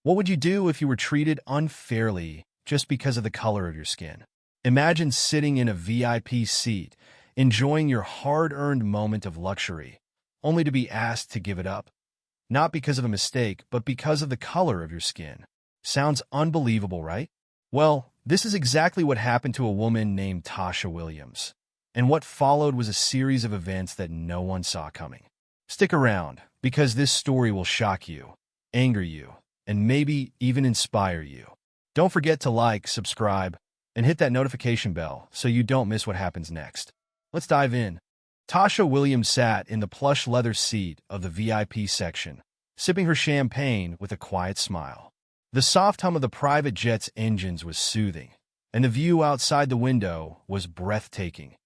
What would you do if you were treated unfairly just because of the color of your skin? Imagine sitting in a VIP seat, enjoying your hard-earned moment of luxury, only to be asked to give it up. Not because of a mistake, but because of the color of your skin. Sounds unbelievable, right? Well, this is exactly what happened to a woman named Tasha Williams. And what followed was a series of events that no one saw coming. Stick around, because this story will shock you, anger you, and maybe even inspire you. Don't forget to like, subscribe, and hit that notification bell so you don't miss what happens next. Let's dive in. Tasha Williams sat in the plush leather seat of the VIP section, sipping her champagne with a quiet smile. The soft hum of the private jet's engines was soothing, and the view outside the window was breathtaking.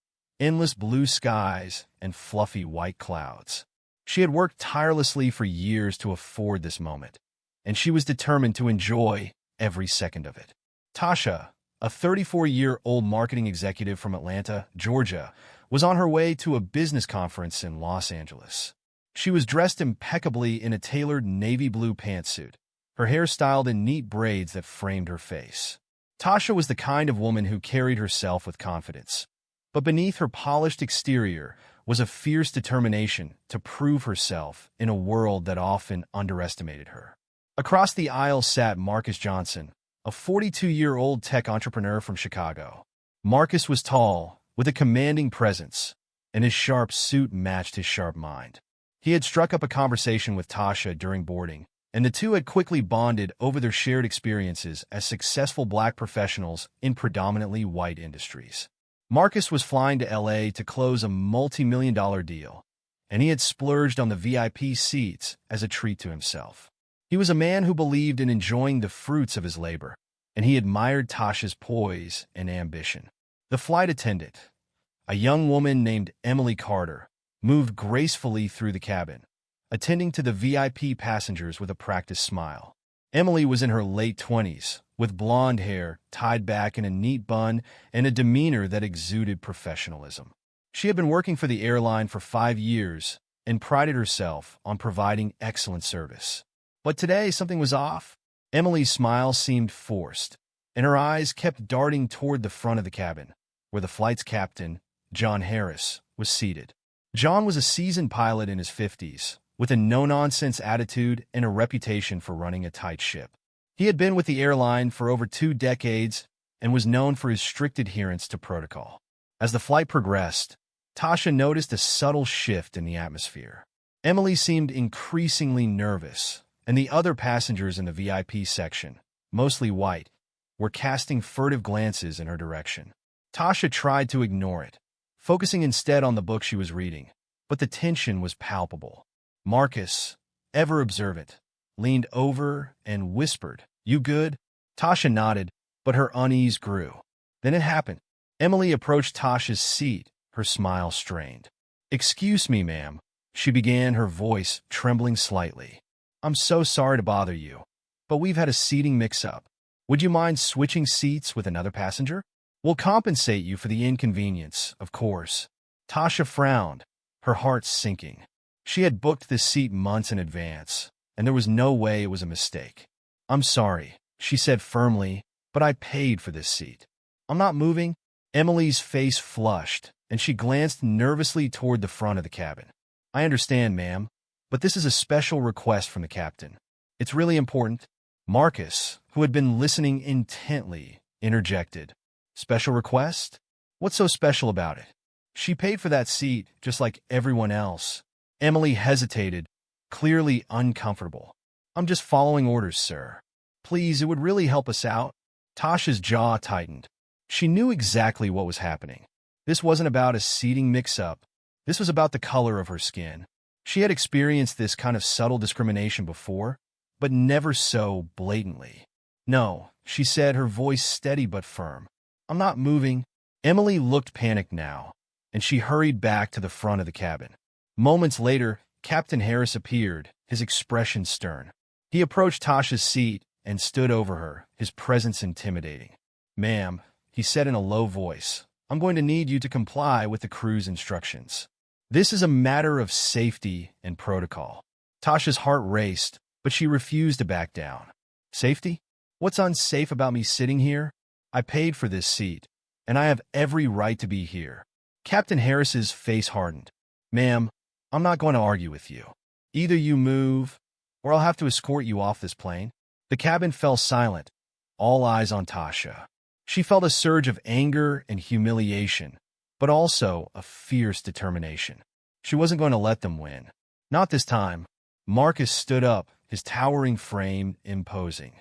Endless blue skies and fluffy white clouds. She had worked tirelessly for years to afford this moment, and she was determined to enjoy every second of it. Tasha, a 34-year-old marketing executive from Atlanta, Georgia, was on her way to a business conference in Los Angeles. She was dressed impeccably in a tailored navy blue pantsuit, her hair styled in neat braids that framed her face. Tasha was the kind of woman who carried herself with confidence, but beneath her polished exterior was a fierce determination to prove herself in a world that often underestimated her. Across the aisle sat Marcus Johnson, a 42-year-old tech entrepreneur from Chicago. Marcus was tall, with a commanding presence, and his sharp suit matched his sharp mind. He had struck up a conversation with Tasha during boarding, and the two had quickly bonded over their shared experiences as successful black professionals in predominantly white industries. Marcus was flying to LA to close a multi-million-dollar deal, and he had splurged on the VIP seats as a treat to himself. He was a man who believed in enjoying the fruits of his labor, and he admired Tasha's poise and ambition. The flight attendant, a young woman named Emily Carter, moved gracefully through the cabin, attending to the VIP passengers with a practiced smile. Emily was in her late 20s, with blonde hair tied back in a neat bun and a demeanor that exuded professionalism. She had been working for the airline for 5 years and prided herself on providing excellent service. But today, something was off. Emily's smile seemed forced, and her eyes kept darting toward the front of the cabin, where the flight's captain, John Harris, was seated. John was a seasoned pilot in his 50s, with a no-nonsense attitude and a reputation for running a tight ship. He had been with the airline for over 2 decades and was known for his strict adherence to protocol. As the flight progressed, Tasha noticed a subtle shift in the atmosphere. Emily seemed increasingly nervous, and the other passengers in the VIP section, mostly white, were casting furtive glances in her direction. Tasha tried to ignore it, focusing instead on the book she was reading, but the tension was palpable. Marcus, ever observant, leaned over and whispered, "You good?" Tasha nodded, but her unease grew. Then it happened. Emily approached Tasha's seat, her smile strained. "Excuse me, ma'am," she began, her voice trembling slightly. "I'm so sorry to bother you, but we've had a seating mix-up. Would you mind switching seats with another passenger? We'll compensate you for the inconvenience, of course." Tasha frowned, her heart sinking. She had booked this seat months in advance, and there was no way it was a mistake. "I'm sorry," she said firmly, "but I paid for this seat. I'm not moving." Emily's face flushed, and she glanced nervously toward the front of the cabin. "I understand, ma'am, but this is a special request from the captain. It's really important." Marcus, who had been listening intently, interjected. "Special request? What's so special about it? She paid for that seat just like everyone else." Emily hesitated, clearly uncomfortable. "I'm just following orders, sir. Please, it would really help us out." Tasha's jaw tightened. She knew exactly what was happening. This wasn't about a seating mix-up. This was about the color of her skin. She had experienced this kind of subtle discrimination before, but never so blatantly. "No," she said, her voice steady but firm. "I'm not moving." Emily looked panicked now, and she hurried back to the front of the cabin. Moments later, Captain Harris appeared, his expression stern. He approached Tasha's seat and stood over her, his presence intimidating. "Ma'am," he said in a low voice, "I'm going to need you to comply with the crew's instructions. This is a matter of safety and protocol." Tasha's heart raced, but she refused to back down. Safety? What's unsafe about me sitting here? I paid for this seat, and I have every right to be here. Captain Harris's face hardened. Ma'am, I'm not going to argue with you. Either you move, or I'll have to escort you off this plane. The cabin fell silent, all eyes on Tasha. She felt a surge of anger and humiliation, but also a fierce determination. She wasn't going to let them win. Not this time. Marcus stood up, his towering frame imposing.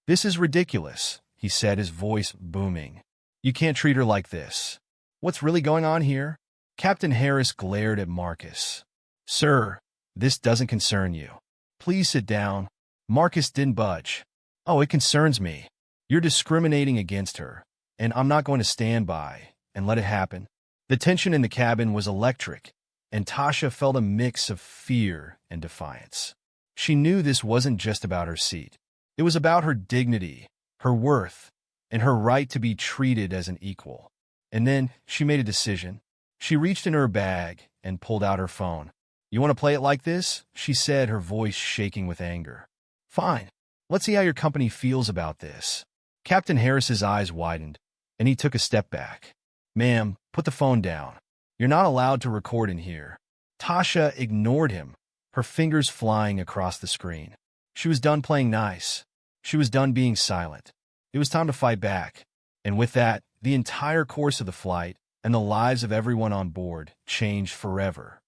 This is ridiculous, he said, his voice booming. You can't treat her like this. What's really going on here? Captain Harris glared at Marcus. Sir, this doesn't concern you. Please sit down. Marcus didn't budge. Oh, it concerns me. You're discriminating against her, and I'm not going to stand by and let it happen. The tension in the cabin was electric, and Tasha felt a mix of fear and defiance. She knew this wasn't just about her seat. It was about her dignity, her worth, and her right to be treated as an equal. And then she made a decision. She reached in her bag and pulled out her phone. You want to play it like this? She said, her voice shaking with anger. Fine. Let's see how your company feels about this. Captain Harris's eyes widened, and he took a step back. Ma'am, put the phone down. You're not allowed to record in here. Tasha ignored him, her fingers flying across the screen. She was done playing nice. She was done being silent. It was time to fight back. And with that, the entire course of the flight and the lives of everyone on board changed forever.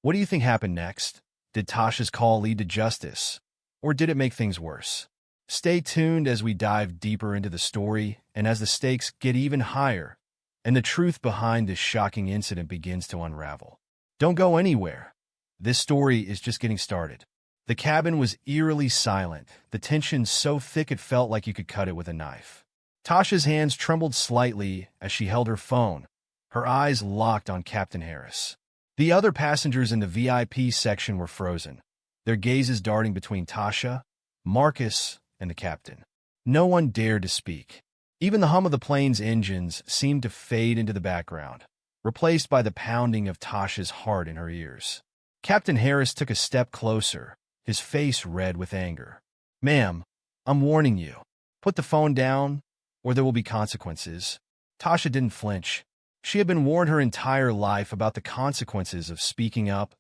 What do you think happened next? Did Tasha's call lead to justice? Or did it make things worse? Stay tuned as we dive deeper into the story and as the stakes get even higher and the truth behind this shocking incident begins to unravel. Don't go anywhere. This story is just getting started. The cabin was eerily silent, the tension so thick it felt like you could cut it with a knife. Tasha's hands trembled slightly as she held her phone, her eyes locked on Captain Harris. The other passengers in the VIP section were frozen, their gazes darting between Tasha, Marcus, and the captain. No one dared to speak. Even the hum of the plane's engines seemed to fade into the background, replaced by the pounding of Tasha's heart in her ears. Captain Harris took a step closer, his face red with anger. Ma'am, I'm warning you. Put the phone down, or there will be consequences. Tasha didn't flinch. She had been warned her entire life about the consequences of speaking up,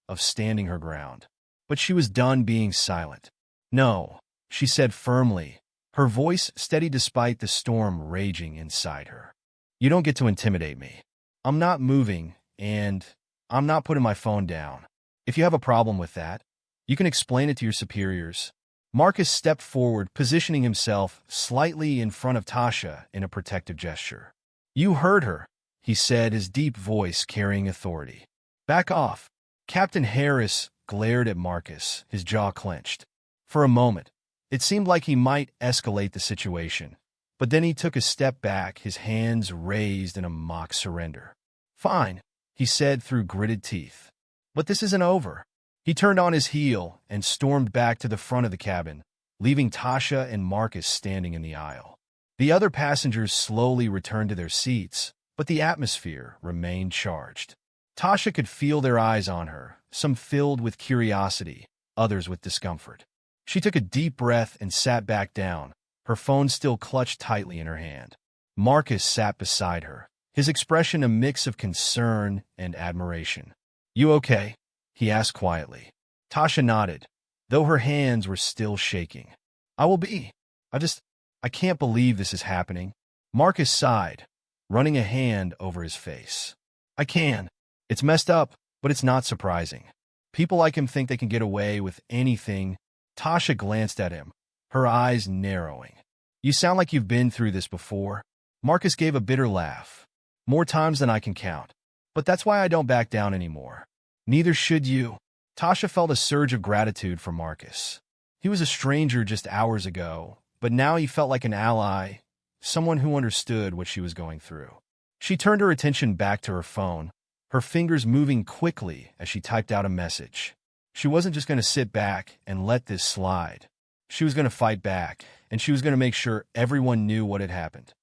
of standing her ground. But she was done being silent. No, she said firmly, her voice steady despite the storm raging inside her. You don't get to intimidate me. I'm not moving, and I'm not putting my phone down. If you have a problem with that, you can explain it to your superiors. Marcus stepped forward, positioning himself slightly in front of Tasha in a protective gesture. You heard her, he said, his deep voice carrying authority. Back off. Captain Harris glared at Marcus, his jaw clenched. For a moment, it seemed like he might escalate the situation, but then he took a step back, his hands raised in a mock surrender. Fine, he said through gritted teeth. But this isn't over. He turned on his heel and stormed back to the front of the cabin, leaving Tasha and Marcus standing in the aisle. The other passengers slowly returned to their seats, but the atmosphere remained charged. Tasha could feel their eyes on her, some filled with curiosity, others with discomfort. She took a deep breath and sat back down, her phone still clutched tightly in her hand. Marcus sat beside her, his expression a mix of concern and admiration. You okay? He asked quietly. Tasha nodded, though her hands were still shaking. I will be. I can't believe this is happening. Marcus sighed, running a hand over his face. I can. It's messed up, but it's not surprising. People like him think they can get away with anything. Tasha glanced at him, her eyes narrowing. You sound like you've been through this before. Marcus gave a bitter laugh. More times than I can count. But that's why I don't back down anymore. Neither should you. Tasha felt a surge of gratitude for Marcus. He was a stranger just hours ago, but now he felt like an ally, someone who understood what she was going through. She turned her attention back to her phone, her fingers moving quickly as she typed out a message. She wasn't just going to sit back and let this slide. She was going to fight back, and she was going to make sure everyone knew what had happened.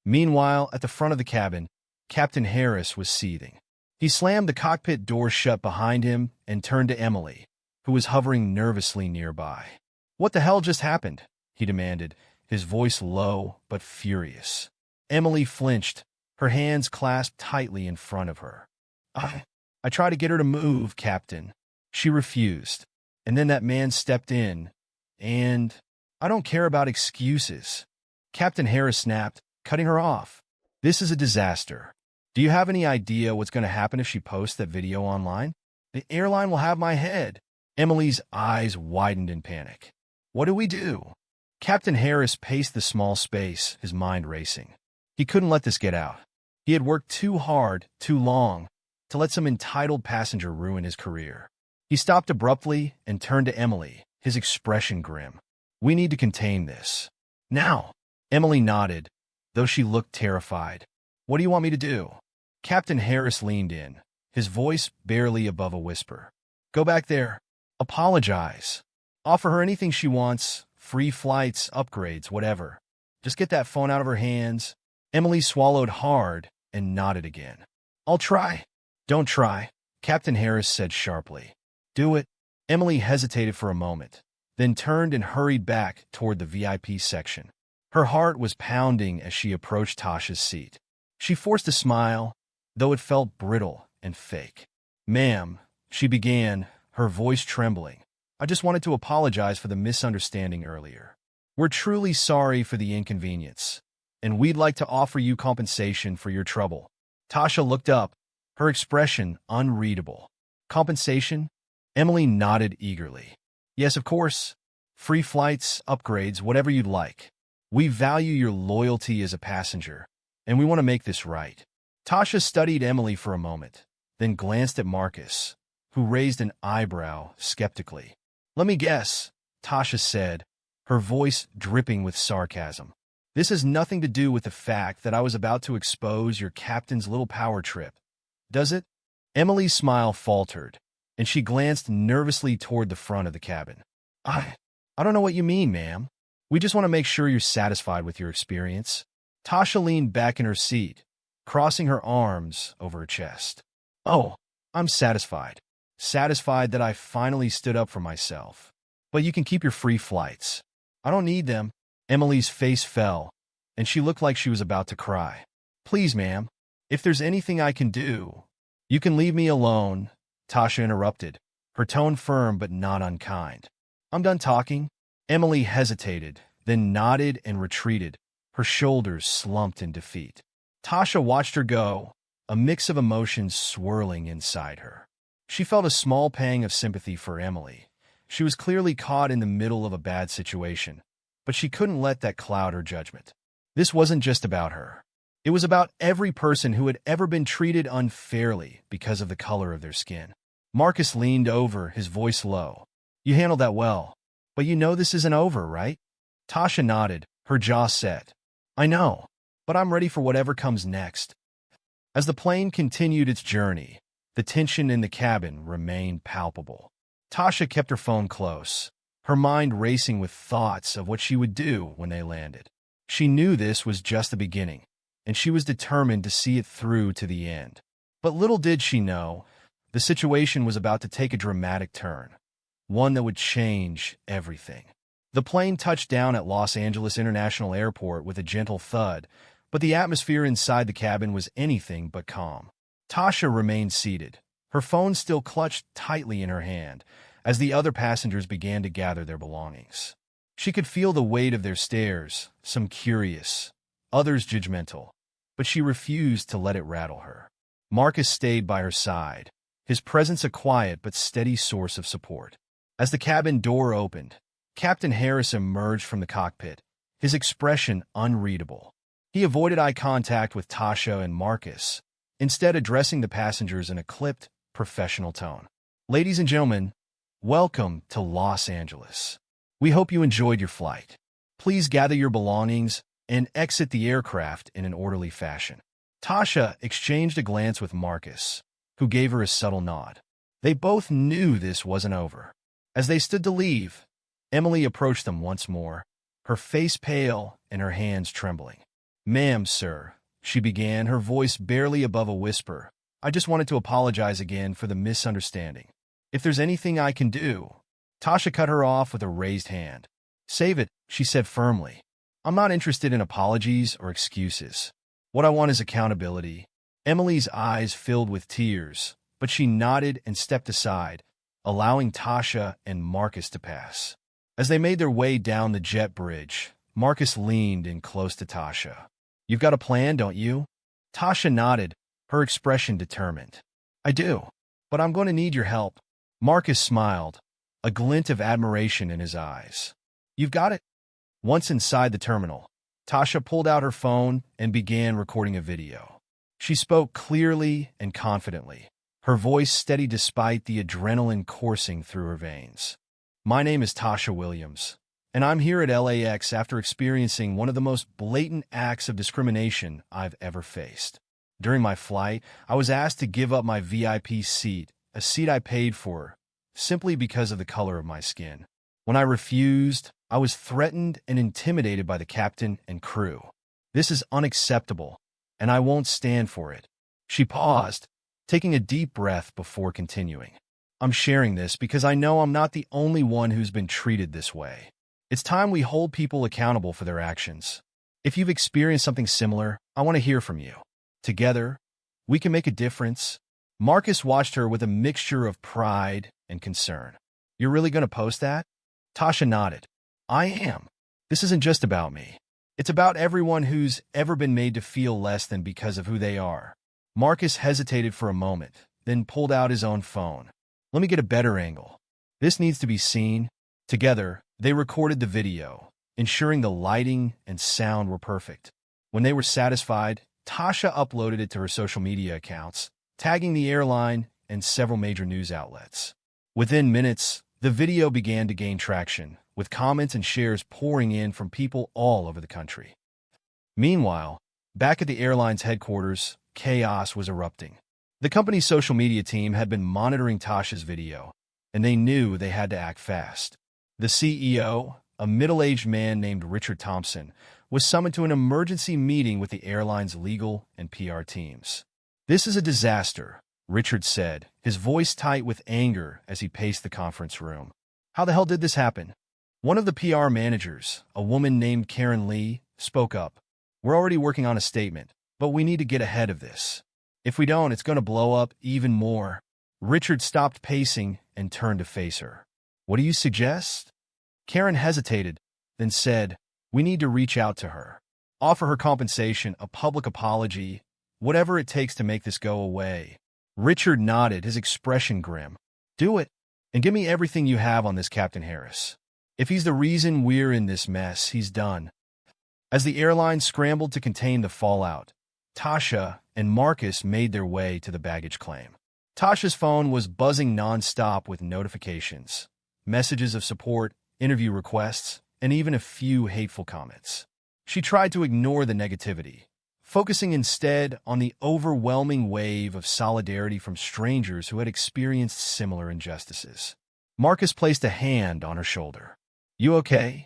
Meanwhile, at the front of the cabin, Captain Harris was seething. He slammed the cockpit door shut behind him and turned to Emily, who was hovering nervously nearby. What the hell just happened? He demanded, his voice low but furious. Emily flinched, her hands clasped tightly in front of her. I tried to get her to move, Captain. She refused. And then that man stepped in, and I don't care about excuses. Captain Harris snapped, cutting her off. This is a disaster. Do you have any idea what's going to happen if she posts that video online? The airline will have my head. Emily's eyes widened in panic. What do we do? Captain Harris paced the small space, his mind racing. He couldn't let this get out. He had worked too hard, too long, to let some entitled passenger ruin his career. He stopped abruptly and turned to Emily, his expression grim. We need to contain this. Now. Emily nodded, though she looked terrified. What do you want me to do? Captain Harris leaned in, his voice barely above a whisper. Go back there. Apologize. Offer her anything she wants, free flights, upgrades, whatever. Just get that phone out of her hands. Emily swallowed hard and nodded again. I'll try. Don't try, Captain Harris said sharply. Do it. Emily hesitated for a moment, then turned and hurried back toward the VIP section. Her heart was pounding as she approached Tasha's seat. She forced a smile, though it felt brittle and fake. Ma'am, she began, her voice trembling. I just wanted to apologize for the misunderstanding earlier. We're truly sorry for the inconvenience, and we'd like to offer you compensation for your trouble. Tasha looked up, her expression unreadable. Compensation? Emily nodded eagerly. Yes, of course. Free flights, upgrades, whatever you'd like. We value your loyalty as a passenger, and we want to make this right. Tasha studied Emily for a moment, then glanced at Marcus, who raised an eyebrow skeptically. Let me guess, Tasha said, her voice dripping with sarcasm. This has nothing to do with the fact that I was about to expose your captain's little power trip, does it? Emily's smile faltered, and she glanced nervously toward the front of the cabin. I don't know what you mean, ma'am. We just want to make sure you're satisfied with your experience. Tasha leaned back in her seat, crossing her arms over her chest. Oh, I'm satisfied. Satisfied that I finally stood up for myself. But you can keep your free flights. I don't need them. Emily's face fell, and she looked like she was about to cry. Please, ma'am, if there's anything I can do. You can leave me alone, Tasha interrupted, her tone firm but not unkind. I'm done talking. Emily hesitated, then nodded and retreated, her shoulders slumped in defeat. Tasha watched her go, a mix of emotions swirling inside her. She felt a small pang of sympathy for Emily. She was clearly caught in the middle of a bad situation, but she couldn't let that cloud her judgment. This wasn't just about her. It was about every person who had ever been treated unfairly because of the color of their skin. Marcus leaned over, his voice low. You handled that well. But you know this isn't over, right? Tasha nodded, her jaw set. I know, but I'm ready for whatever comes next. As the plane continued its journey, the tension in the cabin remained palpable. Tasha kept her phone close, her mind racing with thoughts of what she would do when they landed. She knew this was just the beginning, and she was determined to see it through to the end. But little did she know, the situation was about to take a dramatic turn. One that would change everything. The plane touched down at Los Angeles International Airport with a gentle thud, but the atmosphere inside the cabin was anything but calm. Tasha remained seated, her phone still clutched tightly in her hand, as the other passengers began to gather their belongings. She could feel the weight of their stares, some curious, others judgmental, but she refused to let it rattle her. Marcus stayed by her side, his presence a quiet but steady source of support. As the cabin door opened, Captain Harris emerged from the cockpit, his expression unreadable. He avoided eye contact with Tasha and Marcus, instead addressing the passengers in a clipped, professional tone. Ladies and gentlemen, welcome to Los Angeles. We hope you enjoyed your flight. Please gather your belongings and exit the aircraft in an orderly fashion. Tasha exchanged a glance with Marcus, who gave her a subtle nod. They both knew this wasn't over. As they stood to leave, Emily approached them once more, her face pale and her hands trembling. Ma'am, sir, she began, her voice barely above a whisper. I just wanted to apologize again for the misunderstanding. If there's anything I can do. Tasha cut her off with a raised hand. Save it, she said firmly. I'm not interested in apologies or excuses. What I want is accountability. Emily's eyes filled with tears, but she nodded and stepped aside, allowing Tasha and Marcus to pass. As they made their way down the jet bridge, Marcus leaned in close to Tasha. You've got a plan, don't you? Tasha nodded, her expression determined. I do, but I'm going to need your help. Marcus smiled, a glint of admiration in his eyes. You've got it. Once inside the terminal, Tasha pulled out her phone and began recording a video. She spoke clearly and confidently, her voice steady despite the adrenaline coursing through her veins. My name is Tasha Williams, and I'm here at LAX after experiencing one of the most blatant acts of discrimination I've ever faced. During my flight, I was asked to give up my VIP seat, a seat I paid for, simply because of the color of my skin. When I refused, I was threatened and intimidated by the captain and crew. This is unacceptable, and I won't stand for it. She paused, taking a deep breath before continuing. I'm sharing this because I know I'm not the only one who's been treated this way. It's time we hold people accountable for their actions. If you've experienced something similar, I want to hear from you. Together, we can make a difference. Marcus watched her with a mixture of pride and concern. You're really going to post that? Tasha nodded. I am. This isn't just about me. It's about everyone who's ever been made to feel less than because of who they are. Marcus hesitated for a moment, then pulled out his own phone. Let me get a better angle. This needs to be seen. Together, they recorded the video, ensuring the lighting and sound were perfect. When they were satisfied, Tasha uploaded it to her social media accounts, tagging the airline and several major news outlets. Within minutes, the video began to gain traction, with comments and shares pouring in from people all over the country. Meanwhile, back at the airline's headquarters, chaos was erupting. The company's social media team had been monitoring Tasha's video, and they knew they had to act fast. The CEO, a middle-aged man named Richard Thompson, was summoned to an emergency meeting with the airline's legal and PR teams. This is a disaster, Richard said, his voice tight with anger as he paced the conference room. How the hell did this happen? One of the PR managers, a woman named Karen Lee, spoke up. We're already working on a statement, but we need to get ahead of this. If we don't, it's going to blow up even more. Richard stopped pacing and turned to face her. What do you suggest? Karen hesitated, then said, we need to reach out to her. Offer her compensation, a public apology, whatever it takes to make this go away. Richard nodded, his expression grim. Do it, and give me everything you have on this Captain Harris. If he's the reason we're in this mess, he's done. As the airline scrambled to contain the fallout, Tasha and Marcus made their way to the baggage claim. Tasha's phone was buzzing nonstop with notifications, messages of support, interview requests, and even a few hateful comments. She tried to ignore the negativity, focusing instead on the overwhelming wave of solidarity from strangers who had experienced similar injustices. Marcus placed a hand on her shoulder. You okay?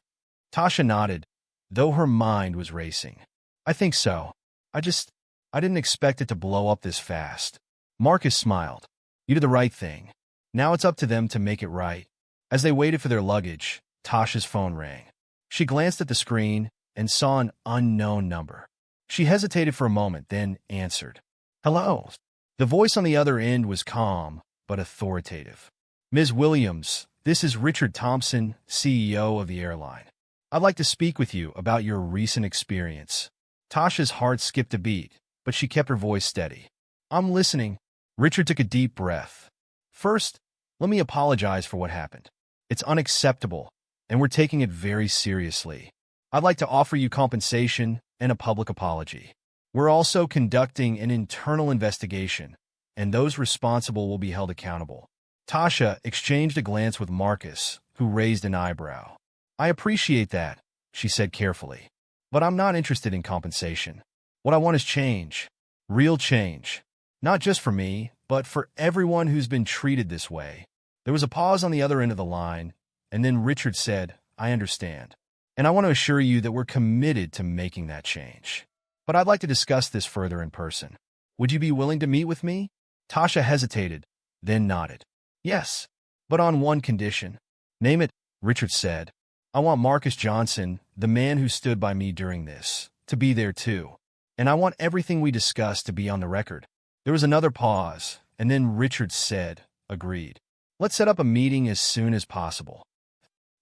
Tasha nodded, though her mind was racing. I think so. I didn't expect it to blow up this fast. Marcus smiled. You did the right thing. Now it's up to them to make it right. As they waited for their luggage, Tasha's phone rang. She glanced at the screen and saw an unknown number. She hesitated for a moment, then answered. Hello. The voice on the other end was calm, but authoritative. Ms. Williams, this is Richard Thompson, CEO of the airline. I'd like to speak with you about your recent experience. Tasha's heart skipped a beat, but she kept her voice steady. I'm listening. Richard took a deep breath. First, let me apologize for what happened. It's unacceptable, and we're taking it very seriously. I'd like to offer you compensation and a public apology. We're also conducting an internal investigation, and those responsible will be held accountable. Tasha exchanged a glance with Marcus, who raised an eyebrow. I appreciate that, she said carefully, but I'm not interested in compensation. What I want is change. Real change. Not just for me, but for everyone who's been treated this way. There was a pause on the other end of the line, and then Richard said, I understand. And I want to assure you that we're committed to making that change. But I'd like to discuss this further in person. Would you be willing to meet with me? Tasha hesitated, then nodded. Yes, but on one condition. Name it, Richard said. I want Marcus Johnson, the man who stood by me during this, to be there too. And I want everything we discussed to be on the record." There was another pause, and then Richard said, "Agreed. Let's set up a meeting as soon as possible."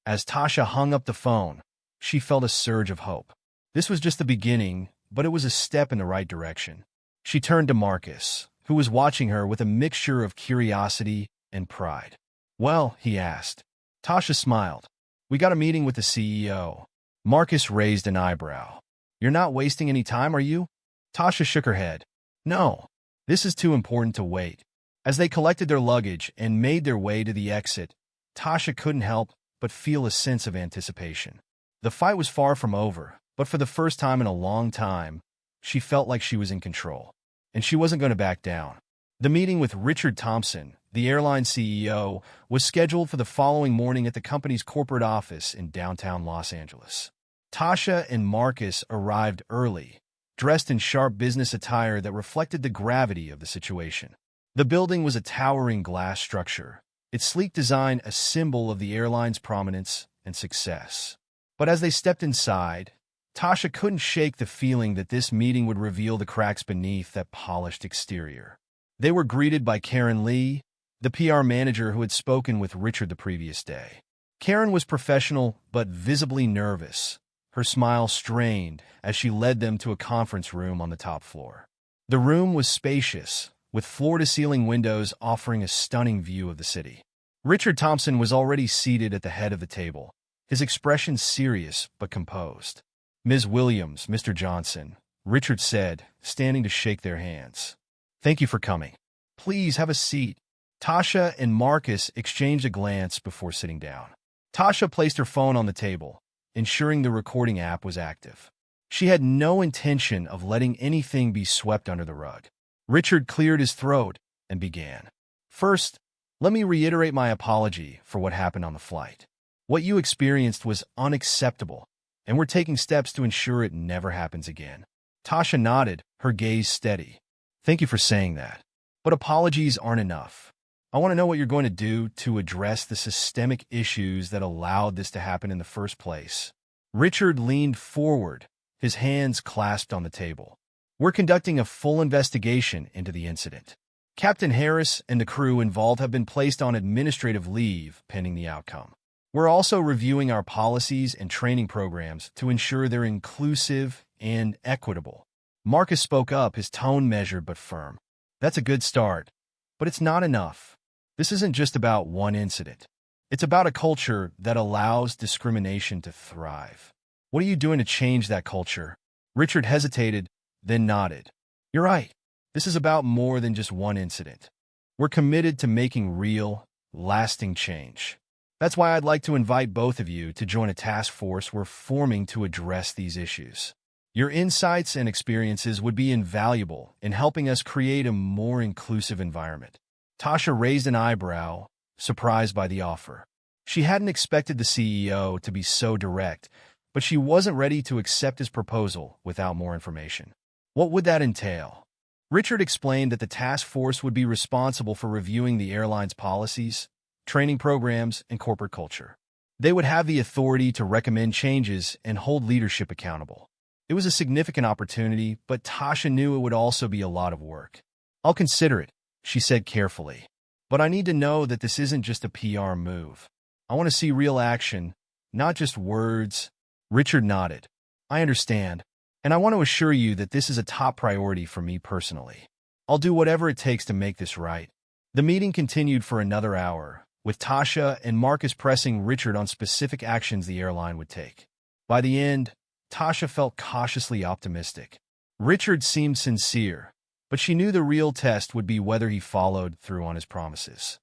As Tasha hung up the phone, she felt a surge of hope. This was just the beginning, but it was a step in the right direction. She turned to Marcus, who was watching her with a mixture of curiosity and pride. "Well," he asked. Tasha smiled. "We got a meeting with the CEO." Marcus raised an eyebrow. "You're not wasting any time, are you?" Tasha shook her head. "No, this is too important to wait." As they collected their luggage and made their way to the exit, Tasha couldn't help but feel a sense of anticipation. The fight was far from over, but for the first time in a long time, she felt like she was in control. And she wasn't going to back down. The meeting with Richard Thompson, the airline CEO, was scheduled for the following morning at the company's corporate office in downtown Los Angeles. Tasha and Marcus arrived early, dressed in sharp business attire that reflected the gravity of the situation. The building was a towering glass structure, its sleek design a symbol of the airline's prominence and success. But as they stepped inside, Tasha couldn't shake the feeling that this meeting would reveal the cracks beneath that polished exterior. They were greeted by Karen Lee, the PR manager who had spoken with Richard the previous day. Karen was professional but visibly nervous, her smile strained as she led them to a conference room on the top floor. The room was spacious, with floor-to-ceiling windows offering a stunning view of the city. Richard Thompson was already seated at the head of the table, his expression serious but composed. "Ms. Williams, Mr. Johnson," Richard said, standing to shake their hands. "Thank you for coming. Please have a seat." Tasha and Marcus exchanged a glance before sitting down. Tasha placed her phone on the table, ensuring the recording app was active. She had no intention of letting anything be swept under the rug. Richard cleared his throat and began. "First, let me reiterate my apology for what happened on the flight. What you experienced was unacceptable, and we're taking steps to ensure it never happens again." Tasha nodded, her gaze steady. "Thank you for saying that. But apologies aren't enough. I want to know what you're going to do to address the systemic issues that allowed this to happen in the first place." Richard leaned forward, his hands clasped on the table. "We're conducting a full investigation into the incident. Captain Harris and the crew involved have been placed on administrative leave pending the outcome. We're also reviewing our policies and training programs to ensure they're inclusive and equitable." Marcus spoke up, his tone measured but firm. "That's a good start, but it's not enough. This isn't just about one incident. It's about a culture that allows discrimination to thrive. What are you doing to change that culture?" Richard hesitated, then nodded. "You're right. This is about more than just one incident. We're committed to making real, lasting change. That's why I'd like to invite both of you to join a task force we're forming to address these issues. Your insights and experiences would be invaluable in helping us create a more inclusive environment." Tasha raised an eyebrow, surprised by the offer. She hadn't expected the CEO to be so direct, but she wasn't ready to accept his proposal without more information. What would that entail? Richard explained that the task force would be responsible for reviewing the airline's policies, training programs, and corporate culture. They would have the authority to recommend changes and hold leadership accountable. It was a significant opportunity, but Tasha knew it would also be a lot of work. "I'll consider it," she said carefully. "But I need to know that this isn't just a PR move. I want to see real action, not just words." Richard nodded. "I understand, and I want to assure you that this is a top priority for me personally. I'll do whatever it takes to make this right." The meeting continued for another hour, with Tasha and Marcus pressing Richard on specific actions the airline would take. By the end, Tasha felt cautiously optimistic. Richard seemed sincere, but she knew the real test would be whether he followed through on his promises.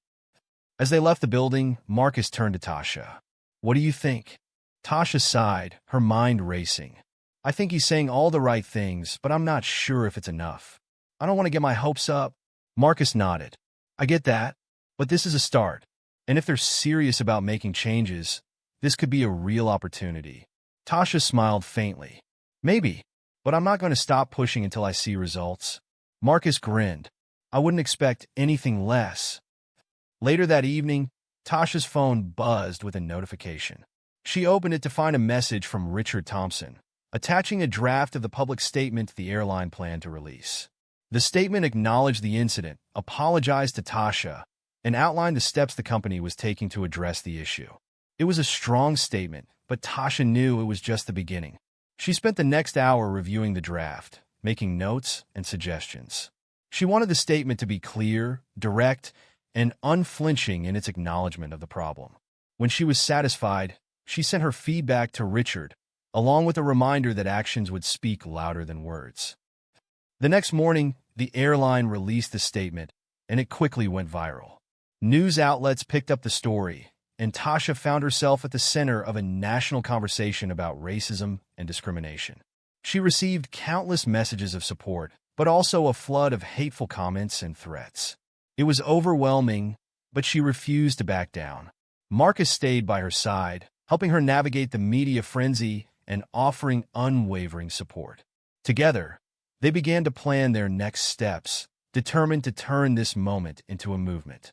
As they left the building, Marcus turned to Tasha. "What do you think?" Tasha sighed, her mind racing. "I think he's saying all the right things, but I'm not sure if it's enough. I don't want to get my hopes up." Marcus nodded. "I get that, but this is a start. And if they're serious about making changes, this could be a real opportunity." Tasha smiled faintly. "Maybe, but I'm not going to stop pushing until I see results." Marcus grinned. "I wouldn't expect anything less." Later that evening, Tasha's phone buzzed with a notification. She opened it to find a message from Richard Thompson, attaching a draft of the public statement the airline planned to release. The statement acknowledged the incident, apologized to Tasha, and outlined the steps the company was taking to address the issue. It was a strong statement, but Tasha knew it was just the beginning. She spent the next hour reviewing the draft, making notes and suggestions. She wanted the statement to be clear, direct, and unflinching in its acknowledgement of the problem. When she was satisfied, she sent her feedback to Richard, along with a reminder that actions would speak louder than words. The next morning, the airline released the statement, and it quickly went viral. News outlets picked up the story, and Tasha found herself at the center of a national conversation about racism and discrimination. She received countless messages of support, but also a flood of hateful comments and threats. It was overwhelming, but she refused to back down. Marcus stayed by her side, helping her navigate the media frenzy and offering unwavering support. Together, they began to plan their next steps, determined to turn this moment into a movement.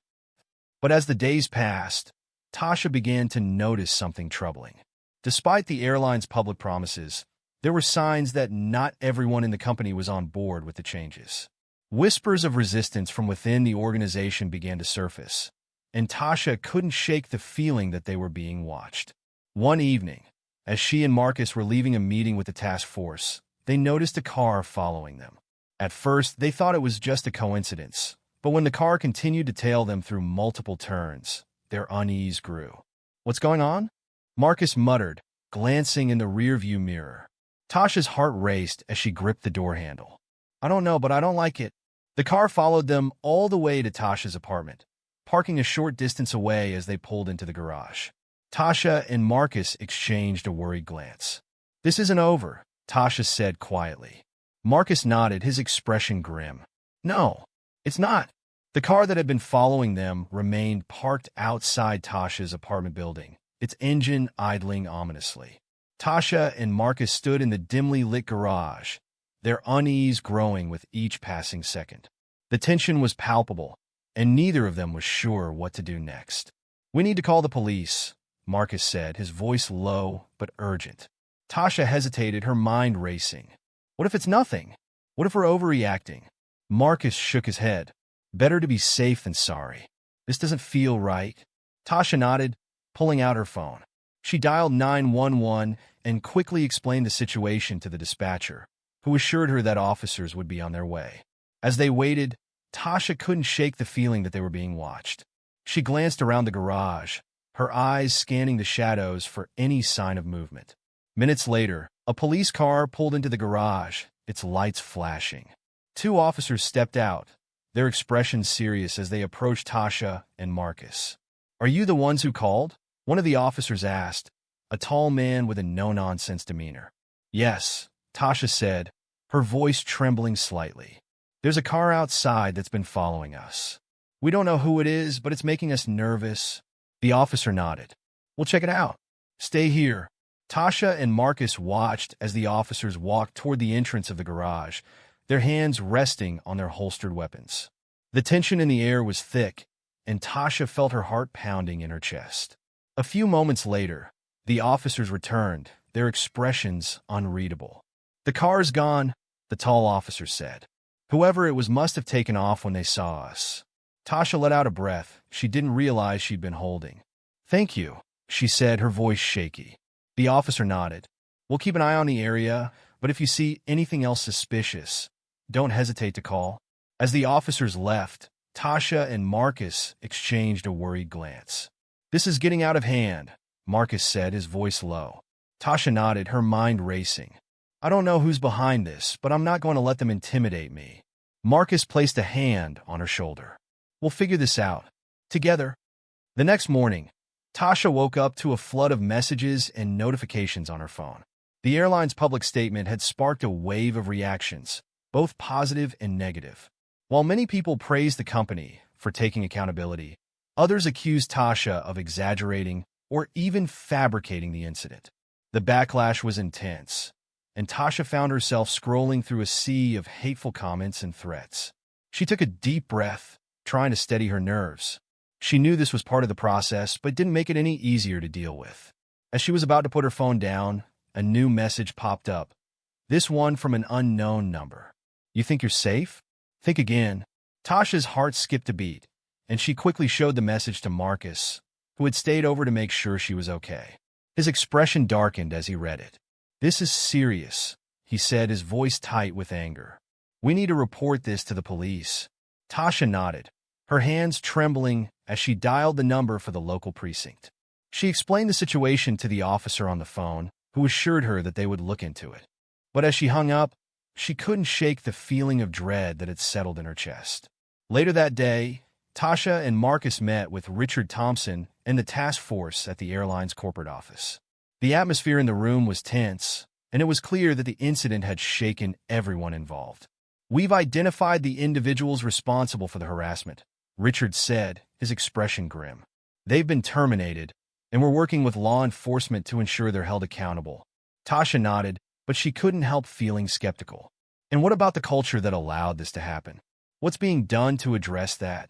But as the days passed, Tasha began to notice something troubling. Despite the airline's public promises, there were signs that not everyone in the company was on board with the changes. Whispers of resistance from within the organization began to surface, and Tasha couldn't shake the feeling that they were being watched. One evening, as she and Marcus were leaving a meeting with the task force, they noticed a car following them. At first, they thought it was just a coincidence, but when the car continued to tail them through multiple turns, their unease grew. "What's going on?" Marcus muttered, glancing in the rearview mirror. Tasha's heart raced as she gripped the door handle. "I don't know, but I don't like it." The car followed them all the way to Tasha's apartment, parking a short distance away as they pulled into the garage. Tasha and Marcus exchanged a worried glance. "This isn't over," Tasha said quietly. Marcus nodded, his expression grim. "No, it's not." The car that had been following them remained parked outside Tasha's apartment building, its engine idling ominously. Tasha and Marcus stood in the dimly lit garage, their unease growing with each passing second. The tension was palpable, and neither of them was sure what to do next. "We need to call the police," Marcus said, his voice low but urgent. Tasha hesitated, her mind racing. "What if it's nothing? What if we're overreacting?" Marcus shook his head. "Better to be safe than sorry. This doesn't feel right." Tasha nodded, pulling out her phone. She dialed 911 and quickly explained the situation to the dispatcher, who assured her that officers would be on their way. As they waited, Tasha couldn't shake the feeling that they were being watched. She glanced around the garage, her eyes scanning the shadows for any sign of movement. Minutes later, a police car pulled into the garage, its lights flashing. Two officers stepped out, their expressions serious as they approached Tasha and Marcus. "Are you the ones who called?" one of the officers asked, a tall man with a no-nonsense demeanor. "Yes," Tasha said, her voice trembling slightly. "There's a car outside that's been following us. We don't know who it is, but it's making us nervous." The officer nodded. "We'll check it out. Stay here." Tasha and Marcus watched as the officers walked toward the entrance of the garage, their hands resting on their holstered weapons. The tension in the air was thick, and Tasha felt her heart pounding in her chest. A few moments later, the officers returned, their expressions unreadable. "The car's gone," the tall officer said. "Whoever it was must have taken off when they saw us." Tasha let out a breath she didn't realize she'd been holding. "Thank you," she said, her voice shaky. The officer nodded. "We'll keep an eye on the area, but if you see anything else suspicious, don't hesitate to call." As the officers left, Tasha and Marcus exchanged a worried glance. "This is getting out of hand," Marcus said, his voice low. Tasha nodded, her mind racing. "I don't know who's behind this, but I'm not going to let them intimidate me." Marcus placed a hand on her shoulder. "We'll figure this out. Together." The next morning, Tasha woke up to a flood of messages and notifications on her phone. The airline's public statement had sparked a wave of reactions, both positive and negative. While many people praised the company for taking accountability, others accused Tasha of exaggerating or even fabricating the incident. The backlash was intense, and Tasha found herself scrolling through a sea of hateful comments and threats. She took a deep breath, trying to steady her nerves. She knew this was part of the process, but didn't make it any easier to deal with. As she was about to put her phone down, a new message popped up. This one from an unknown number. You think you're safe? Think again. Tasha's heart skipped a beat, and she quickly showed the message to Marcus, who had stayed over to make sure she was okay. His expression darkened as he read it. This is serious, he said, his voice tight with anger. We need to report this to the police. Tasha nodded, her hands trembling as she dialed the number for the local precinct. She explained the situation to the officer on the phone, who assured her that they would look into it. But as she hung up, she couldn't shake the feeling of dread that had settled in her chest. Later that day, Tasha and Marcus met with Richard Thompson and the task force at the airline's corporate office. The atmosphere in the room was tense, and it was clear that the incident had shaken everyone involved. We've identified the individuals responsible for the harassment, Richard said, his expression grim. They've been terminated, and we're working with law enforcement to ensure they're held accountable. Tasha nodded, but she couldn't help feeling skeptical. And what about the culture that allowed this to happen? What's being done to address that?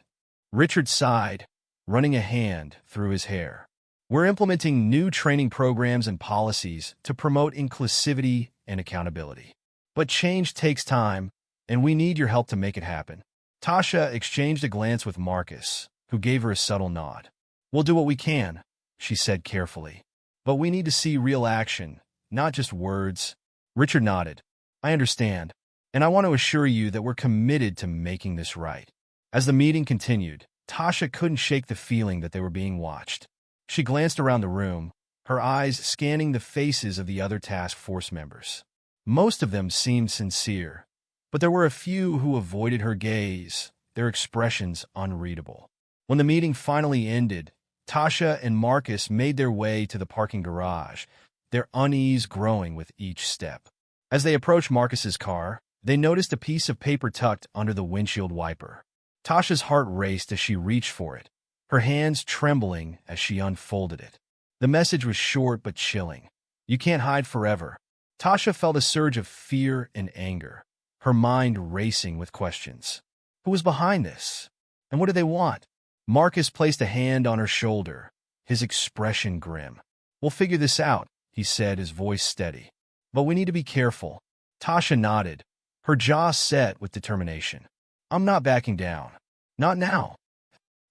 Richard sighed, running a hand through his hair. We're implementing new training programs and policies to promote inclusivity and accountability. But change takes time, and we need your help to make it happen. Tasha exchanged a glance with Marcus, who gave her a subtle nod. We'll do what we can, she said carefully. But we need to see real action, not just words. Richard nodded. I understand, and I want to assure you that we're committed to making this right. As the meeting continued, Tasha couldn't shake the feeling that they were being watched. She glanced around the room, her eyes scanning the faces of the other task force members. Most of them seemed sincere, but there were a few who avoided her gaze, their expressions unreadable. When the meeting finally ended, Tasha and Marcus made their way to the parking garage, their unease growing with each step. As they approached Marcus's car, they noticed a piece of paper tucked under the windshield wiper. Tasha's heart raced as she reached for it, her hands trembling as she unfolded it. The message was short but chilling. You can't hide forever. Tasha felt a surge of fear and anger, her mind racing with questions. Who was behind this? And what did they want? Marcus placed a hand on her shoulder, his expression grim. We'll figure this out, he said, his voice steady. But we need to be careful. Tasha nodded, her jaw set with determination. I'm not backing down. Not now.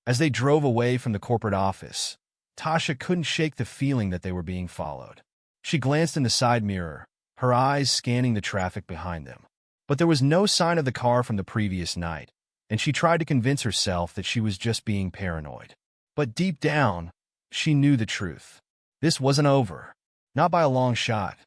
As they drove away from the corporate office, Tasha couldn't shake the feeling that they were being followed. She glanced in the side mirror, her eyes scanning the traffic behind them. But there was no sign of the car from the previous night, and she tried to convince herself that she was just being paranoid. But deep down, she knew the truth. This wasn't over. Not by a long shot.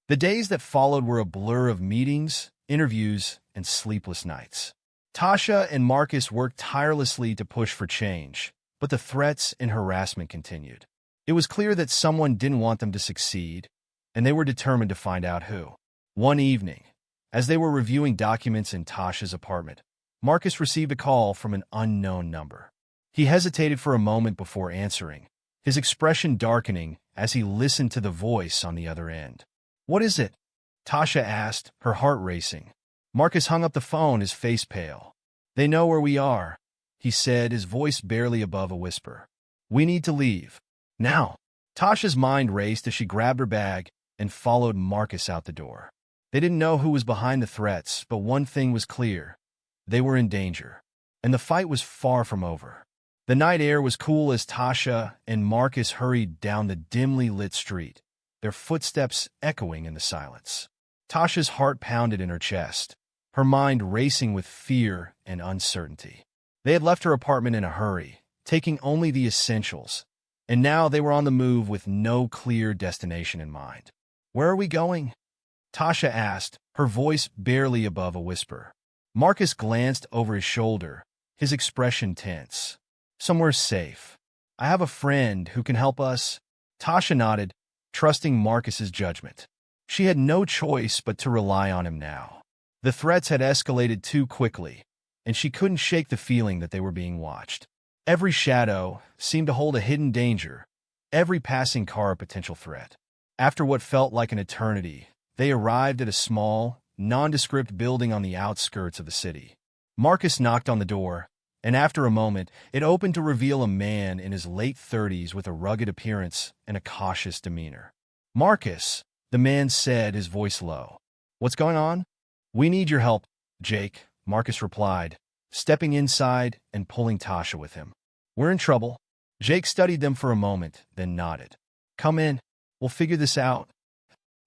The days that followed were a blur of meetings, interviews, and sleepless nights. Tasha and Marcus worked tirelessly to push for change, but the threats and harassment continued. It was clear that someone didn't want them to succeed, and they were determined to find out who. One evening, as they were reviewing documents in Tasha's apartment, Marcus received a call from an unknown number. He hesitated for a moment before answering, his expression darkening as he listened to the voice on the other end. What is it? Tasha asked, her heart racing. Marcus hung up the phone, his face pale. They know where we are, he said, his voice barely above a whisper. We need to leave. Now. Tasha's mind raced as she grabbed her bag and followed Marcus out the door. They didn't know who was behind the threats, but one thing was clear. They were in danger, and the fight was far from over. The night air was cool as Tasha and Marcus hurried down the dimly lit street, their footsteps echoing in the silence. Tasha's heart pounded in her chest, her mind racing with fear and uncertainty. They had left her apartment in a hurry, taking only the essentials, and now they were on the move with no clear destination in mind. Where are we going? Tasha asked, her voice barely above a whisper. Marcus glanced over his shoulder, his expression tense. Somewhere safe. I have a friend who can help us. Tasha nodded, trusting Marcus's judgment. She had no choice but to rely on him now. The threats had escalated too quickly, and she couldn't shake the feeling that they were being watched. Every shadow seemed to hold a hidden danger, every passing car a potential threat. After what felt like an eternity, they arrived at a small, nondescript building on the outskirts of the city. Marcus knocked on the door, And after a moment, it opened to reveal a man in his late 30s with a rugged appearance and a cautious demeanor. "Marcus," the man said, his voice low. "What's going on?" "We need your help, Jake," Marcus replied, stepping inside and pulling Tasha with him. "We're in trouble." Jake studied them for a moment, then nodded. "Come in. We'll figure this out."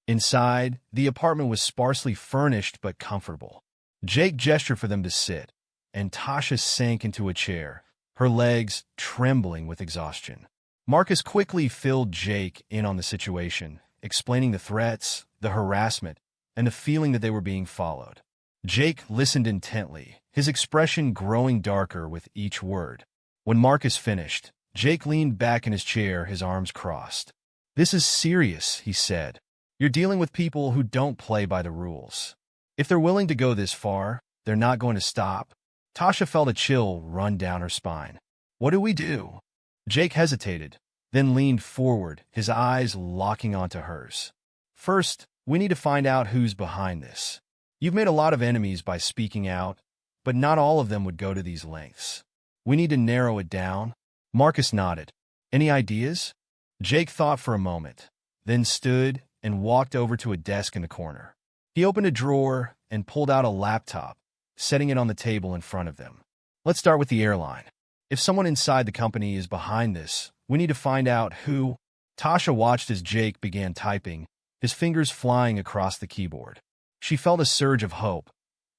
Inside, the apartment was sparsely furnished but comfortable. Jake gestured for them to sit, and Tasha sank into a chair, her legs trembling with exhaustion. Marcus quickly filled Jake in on the situation, explaining the threats, the harassment, and the feeling that they were being followed. Jake listened intently, his expression growing darker with each word. When Marcus finished, Jake leaned back in his chair, his arms crossed. "This is serious," he said. "You're dealing with people who don't play by the rules. If they're willing to go this far, they're not going to stop." Tasha felt a chill run down her spine. "What do we do?" Jake hesitated, then leaned forward, his eyes locking onto hers. "First, we need to find out who's behind this. You've made a lot of enemies by speaking out, but not all of them would go to these lengths. We need to narrow it down." Marcus nodded. "Any ideas?" Jake thought for a moment, then stood and walked over to a desk in the corner. He opened a drawer and pulled out a laptop, setting it on the table in front of them. "Let's start with the airline. If someone inside the company is behind this, we need to find out who." Tasha watched as Jake began typing, his fingers flying across the keyboard. She felt a surge of hope,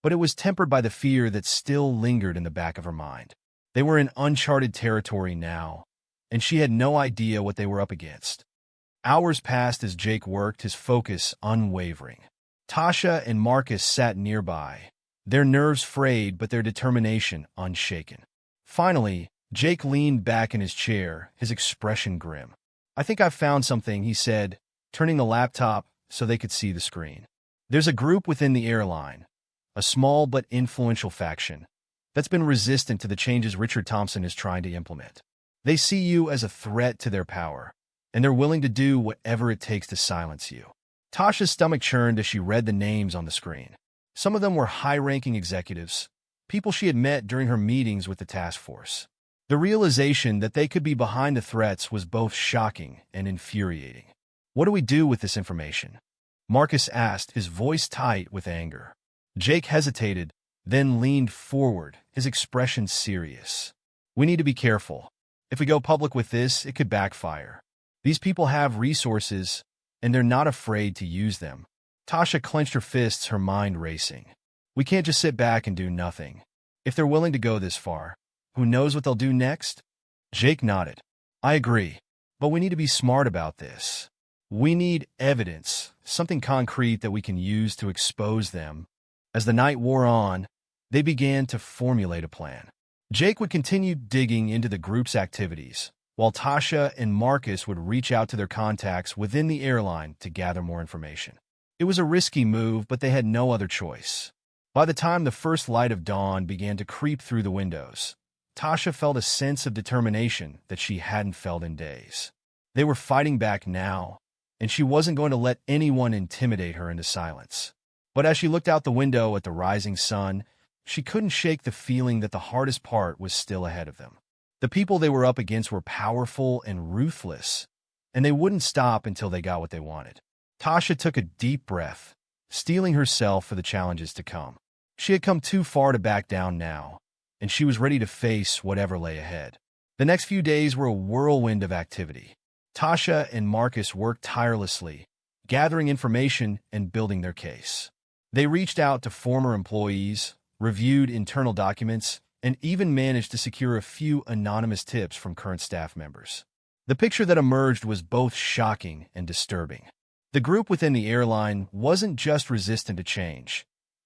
but it was tempered by the fear that still lingered in the back of her mind. They were in uncharted territory now, and she had no idea what they were up against. Hours passed as Jake worked, his focus unwavering. Tasha and Marcus sat nearby, their nerves frayed but their determination unshaken. Finally, Jake leaned back in his chair, his expression grim. "I think I've found something," he said, turning the laptop so they could see the screen. "There's a group within the airline, a small but influential faction, that's been resistant to the changes Richard Thompson is trying to implement. They see you as a threat to their power, and they're willing to do whatever it takes to silence you." Tasha's stomach churned as she read the names on the screen. Some of them were high-ranking executives, people she had met during her meetings with the task force. The realization that they could be behind the threats was both shocking and infuriating. "What do we do with this information?" Marcus asked, his voice tight with anger. Jake hesitated, then leaned forward, his expression serious. "We need to be careful. If we go public with this, it could backfire. These people have resources, and they're not afraid to use them." Tasha clenched her fists, her mind racing. "We can't just sit back and do nothing. If they're willing to go this far, who knows what they'll do next?" Jake nodded. "I agree, but we need to be smart about this. We need evidence, something concrete that we can use to expose them." As the night wore on, they began to formulate a plan. Jake would continue digging into the group's activities, while Tasha and Marcus would reach out to their contacts within the airline to gather more information. It was a risky move, but they had no other choice. By the time the first light of dawn began to creep through the windows, Tasha felt a sense of determination that she hadn't felt in days. They were fighting back now, and she wasn't going to let anyone intimidate her into silence. But as she looked out the window at the rising sun, she couldn't shake the feeling that the hardest part was still ahead of them. The people they were up against were powerful and ruthless, and they wouldn't stop until they got what they wanted. Tasha took a deep breath, steeling herself for the challenges to come. She had come too far to back down now, and she was ready to face whatever lay ahead. The next few days were a whirlwind of activity. Tasha and Marcus worked tirelessly, gathering information and building their case. They reached out to former employees, reviewed internal documents, and even managed to secure a few anonymous tips from current staff members. The picture that emerged was both shocking and disturbing. The group within the airline wasn't just resistant to change.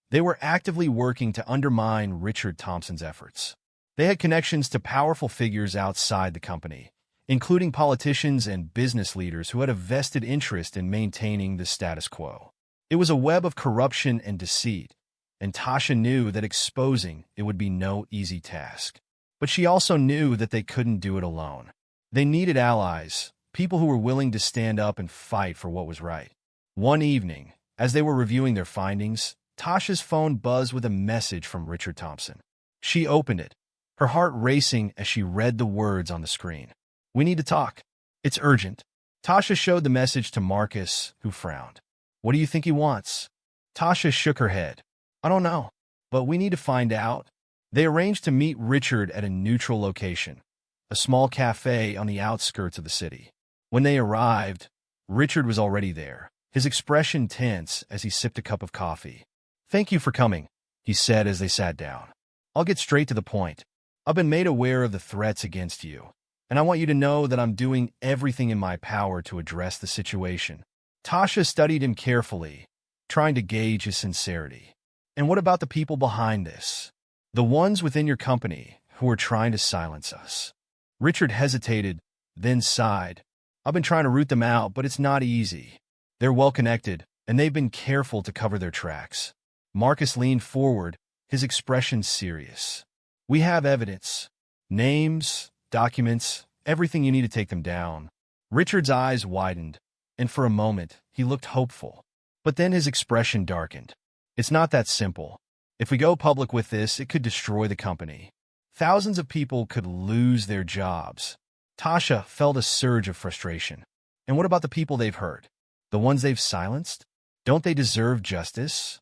They were actively working to undermine Richard Thompson's efforts. They had connections to powerful figures outside the company, including politicians and business leaders who had a vested interest in maintaining the status quo. It was a web of corruption and deceit, and Tasha knew that exposing it would be no easy task. But she also knew that they couldn't do it alone. They needed allies, people who were willing to stand up and fight for what was right. One evening, as they were reviewing their findings, Tasha's phone buzzed with a message from Richard Thompson. She opened it, her heart racing as she read the words on the screen. "We need to talk. It's urgent." Tasha showed the message to Marcus, who frowned. "What do you think he wants?" Tasha shook her head. "I don't know, but we need to find out." They arranged to meet Richard at a neutral location, a small cafe on the outskirts of the city. When they arrived, Richard was already there, his expression tense as he sipped a cup of coffee. "Thank you for coming," he said as they sat down. "I'll get straight to the point. I've been made aware of the threats against you, and I want you to know that I'm doing everything in my power to address the situation." Tasha studied him carefully, trying to gauge his sincerity. "And what about the people behind this? The ones within your company who are trying to silence us?" Richard hesitated, then sighed. "I've been trying to root them out, but it's not easy. They're well-connected, and they've been careful to cover their tracks." Marcus leaned forward, his expression serious. "We have evidence. Names, documents, everything you need to take them down." Richard's eyes widened, and for a moment, he looked hopeful. But then his expression darkened. "It's not that simple. If we go public with this, it could destroy the company. Thousands of people could lose their jobs." Tasha felt a surge of frustration. "And what about the people they've hurt? The ones they've silenced? Don't they deserve justice?"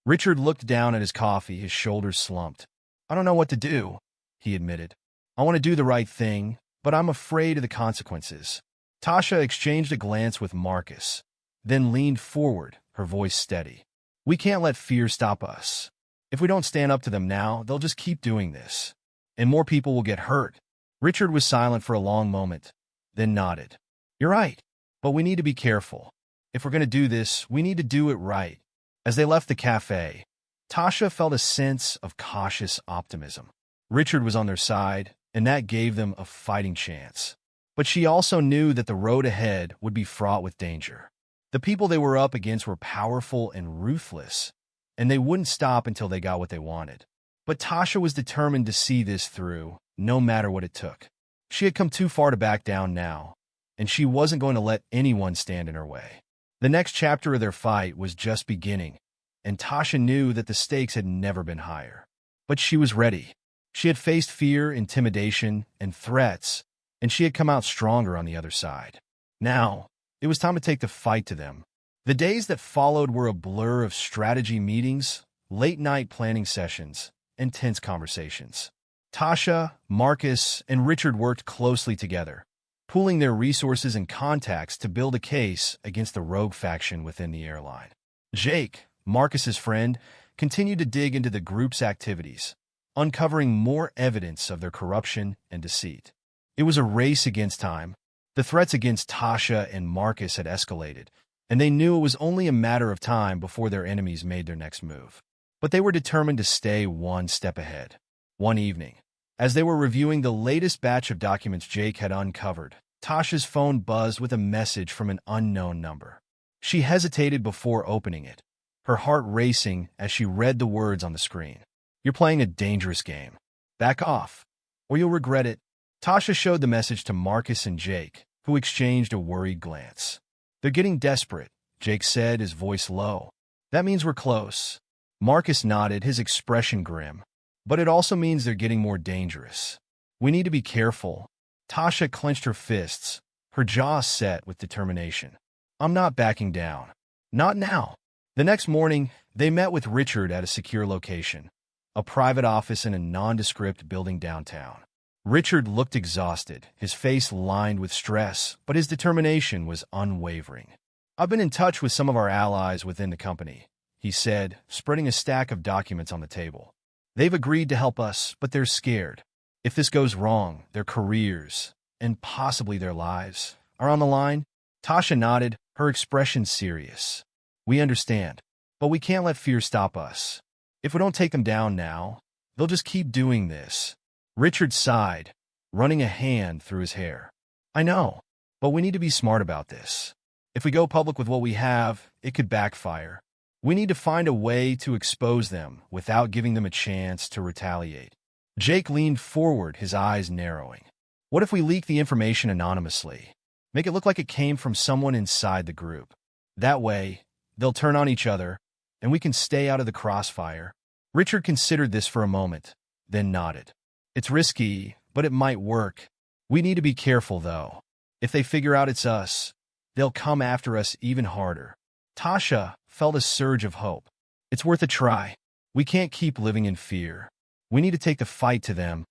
Richard looked down at his coffee, his shoulders slumped. "I don't know what to do," he admitted. "I want to do the right thing, but I'm afraid of the consequences." Tasha exchanged a glance with Marcus, then leaned forward, her voice steady. "We can't let fear stop us. If we don't stand up to them now, they'll just keep doing this, and more people will get hurt." Richard was silent for a long moment, then nodded. "You're right, but we need to be careful. If we're going to do this, we need to do it right." As they left the cafe, Tasha felt a sense of cautious optimism. Richard was on their side, and that gave them a fighting chance. But she also knew that the road ahead would be fraught with danger. The people they were up against were powerful and ruthless, and they wouldn't stop until they got what they wanted. But Tasha was determined to see this through, no matter what it took. She had come too far to back down now, and she wasn't going to let anyone stand in her way. The next chapter of their fight was just beginning, and Tasha knew that the stakes had never been higher. But she was ready. She had faced fear, intimidation, and threats, and she had come out stronger on the other side. Now, it was time to take the fight to them. The days that followed were a blur of strategy meetings, late-night planning sessions, and tense conversations. Tasha, Marcus, and Richard worked closely together, pooling their resources and contacts to build a case against the rogue faction within the airline. Jake, Marcus's friend, continued to dig into the group's activities, uncovering more evidence of their corruption and deceit. It was a race against time. The threats against Tasha and Marcus had escalated, and they knew it was only a matter of time before their enemies made their next move. But they were determined to stay one step ahead. One evening, as they were reviewing the latest batch of documents Jake had uncovered, Tasha's phone buzzed with a message from an unknown number. She hesitated before opening it, her heart racing as she read the words on the screen. "You're playing a dangerous game. Back off, or you'll regret it." Tasha showed the message to Marcus and Jake, who exchanged a worried glance. "They're getting desperate," Jake said, his voice low. "That means we're close." Marcus nodded, his expression grim. "But it also means they're getting more dangerous. We need to be careful." Tasha clenched her fists, her jaw set with determination. "I'm not backing down. Not now." The next morning, they met with Richard at a secure location, a private office in a nondescript building downtown. Richard looked exhausted, his face lined with stress, but his determination was unwavering. "I've been in touch with some of our allies within the company," he said, spreading a stack of documents on the table. "They've agreed to help us, but they're scared. If this goes wrong, their careers, and possibly their lives, are on the line." Tasha nodded, her expression serious. "We understand, but we can't let fear stop us. If we don't take them down now, they'll just keep doing this." Richard sighed, running a hand through his hair. "I know, but we need to be smart about this. If we go public with what we have, it could backfire. We need to find a way to expose them without giving them a chance to retaliate." Jake leaned forward, his eyes narrowing. "What if we leak the information anonymously? Make it look like it came from someone inside the group. That way, they'll turn on each other, and we can stay out of the crossfire." Richard considered this for a moment, then nodded. It's risky, but it might work. We need to be careful, though. If they figure out it's us, they'll come after us even harder. Tasha felt a surge of hope. It's worth a try. We can't keep living in fear. We need to take the fight to them.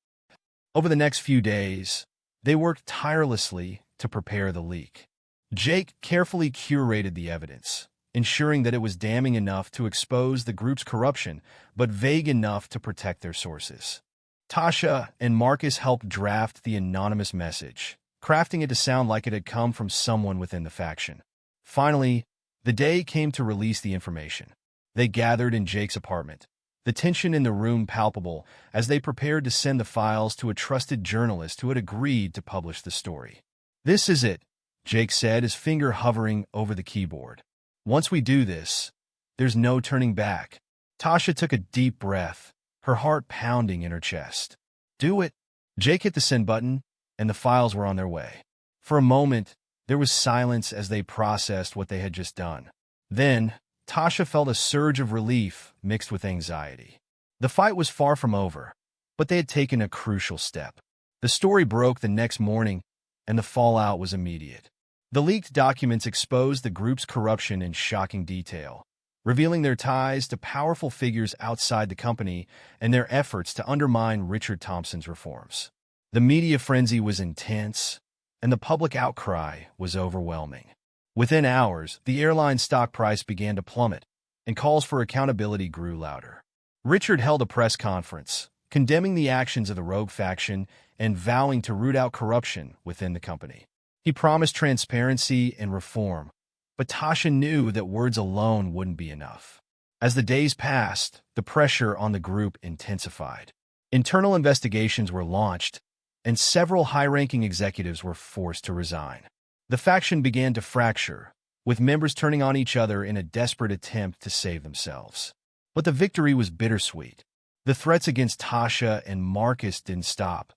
Over the next few days, they worked tirelessly to prepare the leak. Jake carefully curated the evidence, ensuring that it was damning enough to expose the group's corruption, but vague enough to protect their sources. Tasha and Marcus helped draft the anonymous message, crafting it to sound like it had come from someone within the faction. Finally, the day came to release the information. They gathered in Jake's apartment, the tension in the room palpable as they prepared to send the files to a trusted journalist who had agreed to publish the story. "This is it," Jake said, his finger hovering over the keyboard. "Once we do this, there's no turning back." Tasha took a deep breath, her heart pounding in her chest. "Do it." Jake hit the send button, and the files were on their way. For a moment, there was silence as they processed what they had just done. Then, Tasha felt a surge of relief mixed with anxiety. The fight was far from over, but they had taken a crucial step. The story broke the next morning, and the fallout was immediate. The leaked documents exposed the group's corruption in shocking detail, revealing their ties to powerful figures outside the company and their efforts to undermine Richard Thompson's reforms. The media frenzy was intense, and the public outcry was overwhelming. Within hours, the airline's stock price began to plummet, and calls for accountability grew louder. Richard held a press conference, condemning the actions of the rogue faction and vowing to root out corruption within the company. He promised transparency and reform, but Tasha knew that words alone wouldn't be enough. As the days passed, the pressure on the group intensified. Internal investigations were launched, and several high-ranking executives were forced to resign. The faction began to fracture, with members turning on each other in a desperate attempt to save themselves. But the victory was bittersweet. The threats against Tasha and Marcus didn't stop.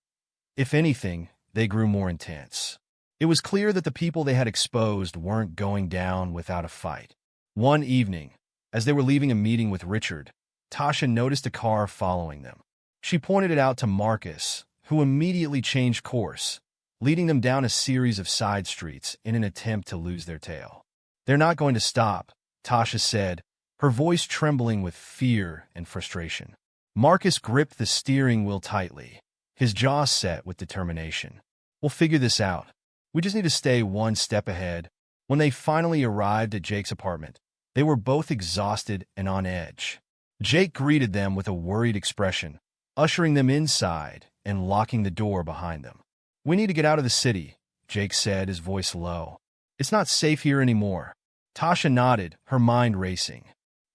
If anything, they grew more intense. It was clear that the people they had exposed weren't going down without a fight. One evening, as they were leaving a meeting with Richard, Tasha noticed a car following them. She pointed it out to Marcus, who immediately changed course, leading them down a series of side streets in an attempt to lose their tail. "They're not going to stop," Tasha said, her voice trembling with fear and frustration. Marcus gripped the steering wheel tightly, his jaw set with determination. "We'll figure this out. We just need to stay one step ahead." When they finally arrived at Jake's apartment, they were both exhausted and on edge. Jake greeted them with a worried expression, ushering them inside and locking the door behind them. "We need to get out of the city," Jake said, his voice low. "It's not safe here anymore." Tasha nodded, her mind racing.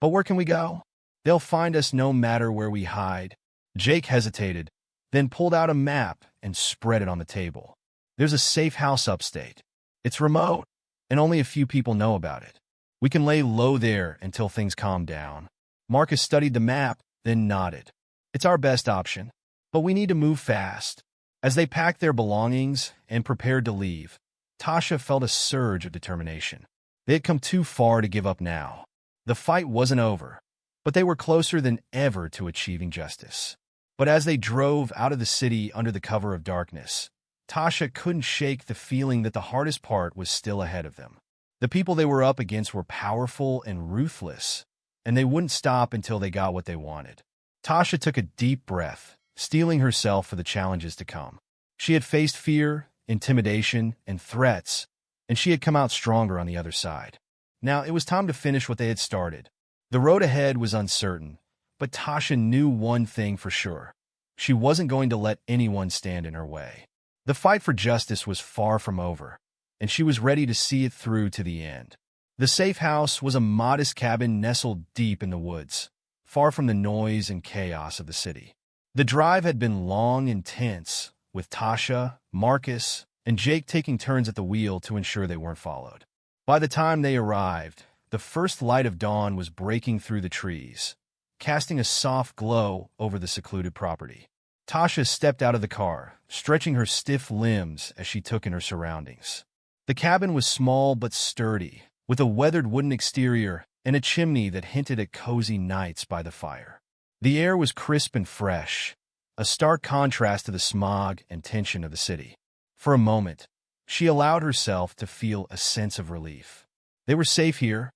"But where can we go?" "They'll find us no matter where we hide." Jake hesitated, then pulled out a map and spread it on the table. "There's a safe house upstate. It's remote, and only a few people know about it. We can lay low there until things calm down." Marcus studied the map, then nodded. "It's our best option, but we need to move fast." As they packed their belongings and prepared to leave, Tasha felt a surge of determination. They had come too far to give up now. The fight wasn't over, but they were closer than ever to achieving justice. But as they drove out of the city under the cover of darkness, Tasha couldn't shake the feeling that the hardest part was still ahead of them. The people they were up against were powerful and ruthless, and they wouldn't stop until they got what they wanted. Tasha took a deep breath, steeling herself for the challenges to come. She had faced fear, intimidation, and threats, and she had come out stronger on the other side. Now it was time to finish what they had started. The road ahead was uncertain, but Tasha knew one thing for sure. She wasn't going to let anyone stand in her way. The fight for justice was far from over, and she was ready to see it through to the end. The safe house was a modest cabin nestled deep in the woods, far from the noise and chaos of the city. The drive had been long and tense, with Tasha, Marcus, and Jake taking turns at the wheel to ensure they weren't followed. By the time they arrived, the first light of dawn was breaking through the trees, casting a soft glow over the secluded property. Tasha stepped out of the car, stretching her stiff limbs as she took in her surroundings. The cabin was small but sturdy, with a weathered wooden exterior and a chimney that hinted at cozy nights by the fire. The air was crisp and fresh, a stark contrast to the smog and tension of the city. For a moment, she allowed herself to feel a sense of relief. They were safe here,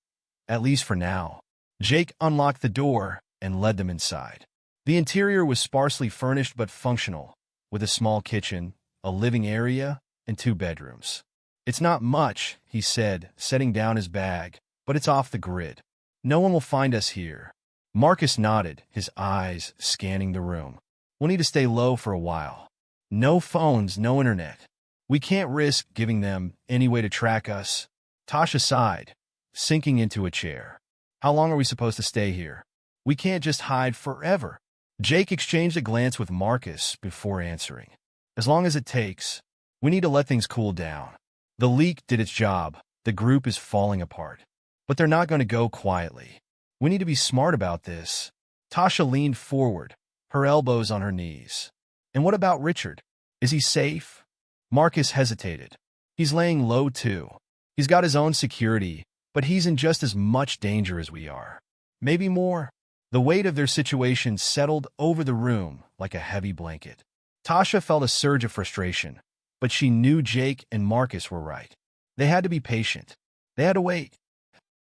at least for now. Jake unlocked the door and led them inside. The interior was sparsely furnished but functional, with a small kitchen, a living area, and 2 bedrooms. "It's not much," he said, setting down his bag, "but it's off the grid. No one will find us here." Marcus nodded, his eyes scanning the room. "We'll need to stay low for a while. No phones, no internet. We can't risk giving them any way to track us." Tasha sighed, sinking into a chair. "How long are we supposed to stay here? We can't just hide forever." Jake exchanged a glance with Marcus before answering. "As long as it takes. We need to let things cool down. The leak did its job. The group is falling apart. But they're not going to go quietly. We need to be smart about this." Tasha leaned forward, her elbows on her knees. "And what about Richard? Is he safe?" Marcus hesitated. "He's laying low too. He's got his own security, but he's in just as much danger as we are. Maybe more." The weight of their situation settled over the room like a heavy blanket. Tasha felt a surge of frustration, but she knew Jake and Marcus were right. They had to be patient. They had to wait.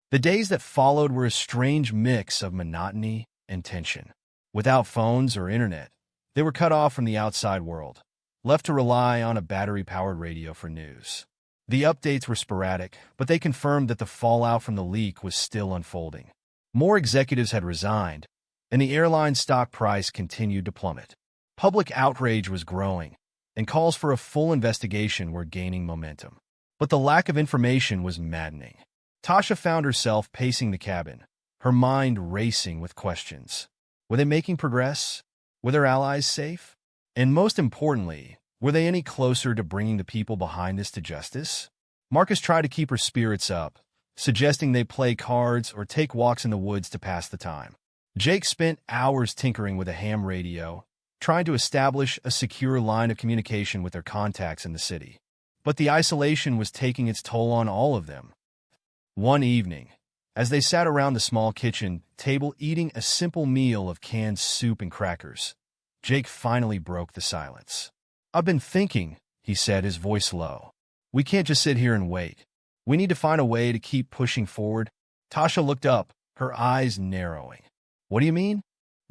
The days that followed were a strange mix of monotony and tension. Without phones or internet, they were cut off from the outside world, left to rely on a battery-powered radio for news. The updates were sporadic, but they confirmed that the fallout from the leak was still unfolding. More executives had resigned, and the airline's stock price continued to plummet. Public outrage was growing, and calls for a full investigation were gaining momentum. But the lack of information was maddening. Tasha found herself pacing the cabin, her mind racing with questions. Were they making progress? Were their allies safe? And most importantly, were they any closer to bringing the people behind this to justice? Marcus tried to keep her spirits up, suggesting they play cards or take walks in the woods to pass the time. Jake spent hours tinkering with a ham radio, trying to establish a secure line of communication with their contacts in the city. But the isolation was taking its toll on all of them. One evening, as they sat around the small kitchen table eating a simple meal of canned soup and crackers, Jake finally broke the silence. "I've been thinking," he said, his voice low. "We can't just sit here and wait. We need to find a way to keep pushing forward." Tasha looked up, her eyes narrowing. "What do you mean?"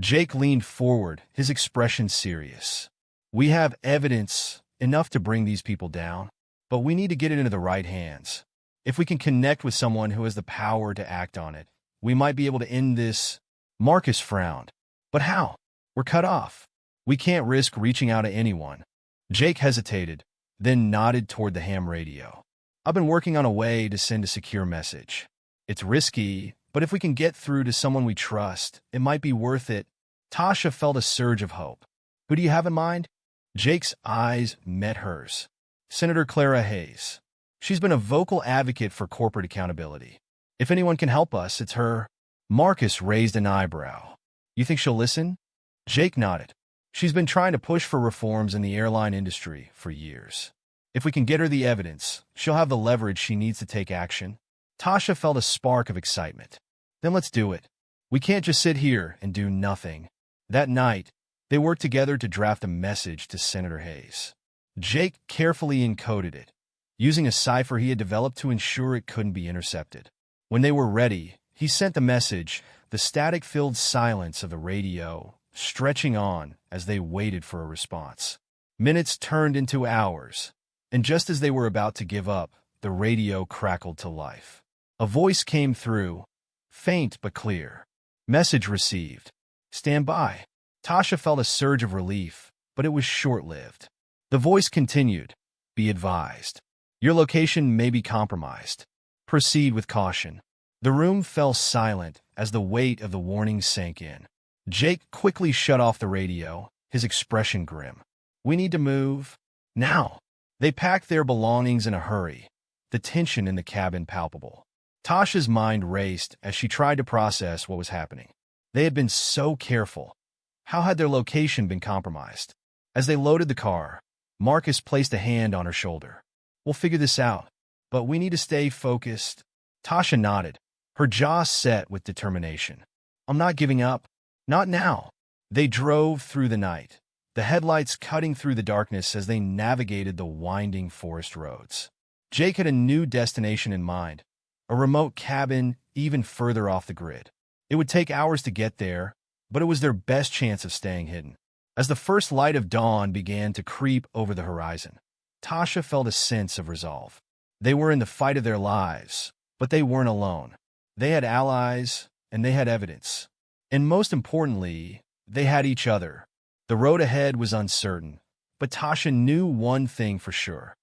Jake leaned forward, his expression serious. "We have evidence enough to bring these people down, but we need to get it into the right hands. If we can connect with someone who has the power to act on it, we might be able to end this." Marcus frowned. "But how? We're cut off. We can't risk reaching out to anyone." Jake hesitated, then nodded toward the ham radio. "I've been working on a way to send a secure message. It's risky, but if we can get through to someone we trust, it might be worth it." Tasha felt a surge of hope. "Who do you have in mind?" Jake's eyes met hers. "Senator Clara Hayes. She's been a vocal advocate for corporate accountability. If anyone can help us, it's her." Marcus raised an eyebrow. "You think she'll listen?" Jake nodded. "She's been trying to push for reforms in the airline industry for years. If we can get her the evidence, she'll have the leverage she needs to take action." Tasha felt a spark of excitement. "Then let's do it. We can't just sit here and do nothing." That night, they worked together to draft a message to Senator Hayes. Jake carefully encoded it, using a cipher he had developed to ensure it couldn't be intercepted. When they were ready, he sent the message, the static-filled silence of the radio stretching on as they waited for a response. Minutes turned into hours, and just as they were about to give up, the radio crackled to life. A voice came through, faint but clear. "Message received. Stand by." Tasha felt a surge of relief, but it was short-lived. The voice continued, "Be advised. Your location may be compromised. Proceed with caution." The room fell silent as the weight of the warning sank in. Jake quickly shut off the radio, his expression grim. "We need to move. Now." They packed their belongings in a hurry, the tension in the cabin palpable. Tasha's mind raced as she tried to process what was happening. They had been so careful. How had their location been compromised? As they loaded the car, Marcus placed a hand on her shoulder. "We'll figure this out, but we need to stay focused." Tasha nodded, her jaw set with determination. "I'm not giving up. Not now." They drove through the night, the headlights cutting through the darkness as they navigated the winding forest roads. Jake had a new destination in mind, a remote cabin even further off the grid. It would take hours to get there, but it was their best chance of staying hidden. As the first light of dawn began to creep over the horizon, Tasha felt a sense of resolve. They were in the fight of their lives, but they weren't alone. They had allies, and they had evidence. And most importantly, they had each other. The road ahead was uncertain, but Tasha knew one thing for sure.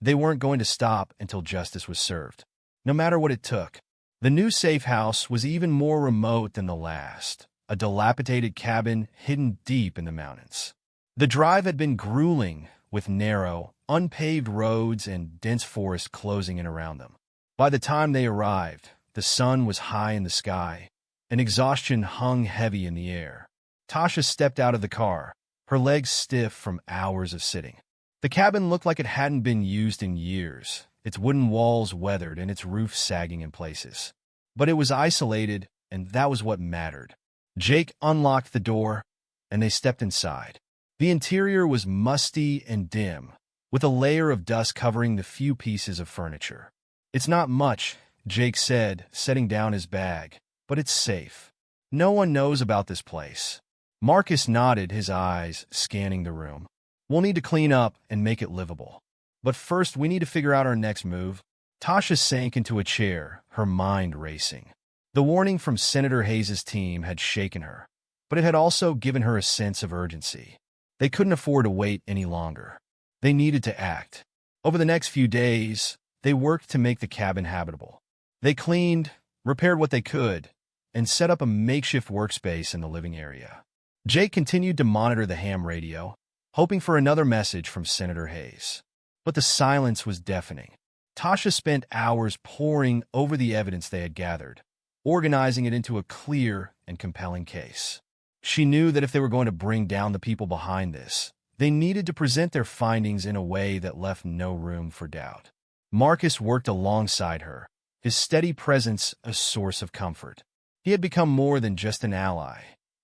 They weren't going to stop until justice was served, no matter what it took. The new safe house was even more remote than the last, a dilapidated cabin hidden deep in the mountains. The drive had been grueling, with narrow, unpaved roads and dense forest closing in around them. By the time they arrived, the sun was high in the sky, and exhaustion hung heavy in the air. Tasha stepped out of the car, her legs stiff from hours of sitting. The cabin looked like it hadn't been used in years, its wooden walls weathered and its roof sagging in places. But it was isolated, and that was what mattered. Jake unlocked the door, and they stepped inside. The interior was musty and dim, with a layer of dust covering the few pieces of furniture. "It's not much," Jake said, setting down his bag, "but it's safe. No one knows about this place." Marcus nodded, his eyes scanning the room. "We'll need to clean up and make it livable. But first, we need to figure out our next move." Tasha sank into a chair, her mind racing. The warning from Senator Hayes' team had shaken her, but it had also given her a sense of urgency. They couldn't afford to wait any longer. They needed to act. Over the next few days, they worked to make the cabin habitable. They cleaned, repaired what they could, and set up a makeshift workspace in the living area. Jake continued to monitor the ham radio, hoping for another message from Senator Hayes. But the silence was deafening. Tasha spent hours poring over the evidence they had gathered, organizing it into a clear and compelling case. She knew that if they were going to bring down the people behind this, they needed to present their findings in a way that left no room for doubt. Marcus worked alongside her, his steady presence a source of comfort. He had become more than just an ally.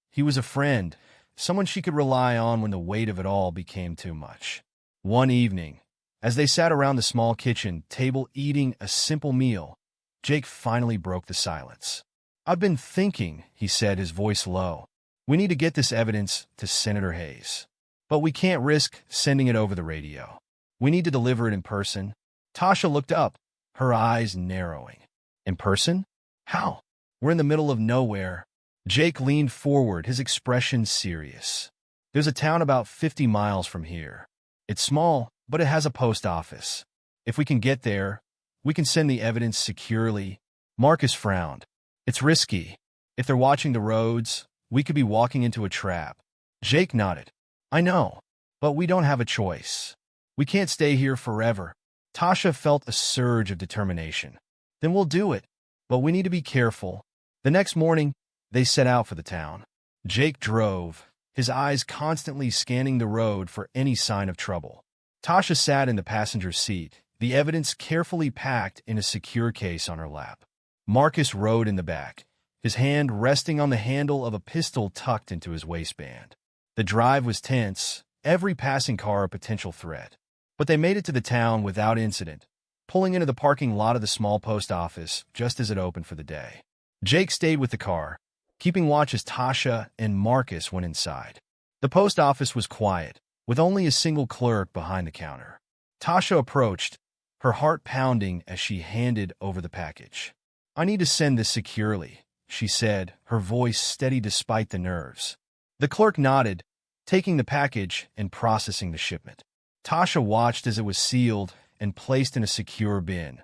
He was a friend, someone she could rely on when the weight of it all became too much. One evening, as they sat around the small kitchen table eating a simple meal, Jake finally broke the silence. "I've been thinking," he said, his voice low. "We need to get this evidence to Senator Hayes. But we can't risk sending it over the radio. We need to deliver it in person." Tasha looked up, her eyes narrowing. "In person? How? We're in the middle of nowhere." Jake leaned forward, his expression serious. "There's a town about 50 miles from here. It's small, but it has a post office. If we can get there, we can send the evidence securely." Marcus frowned. "It's risky. If they're watching the roads, we could be walking into a trap." Jake nodded. "I know, but we don't have a choice. We can't stay here forever." Tasha felt a surge of determination. "Then we'll do it, but we need to be careful." The next morning, they set out for the town. Jake drove, his eyes constantly scanning the road for any sign of trouble. Tasha sat in the passenger seat, the evidence carefully packed in a secure case on her lap. Marcus rode in the back, his hand resting on the handle of a pistol tucked into his waistband. The drive was tense, every passing car a potential threat. But they made it to the town without incident, pulling into the parking lot of the small post office just as it opened for the day. Jake stayed with the car, keeping watch as Tasha and Marcus went inside. The post office was quiet, with only a single clerk behind the counter. Tasha approached, her heart pounding as she handed over the package. "I need to send this securely," she said, her voice steady despite the nerves. The clerk nodded, taking the package and processing the shipment. Tasha watched as it was sealed and placed in a secure bin,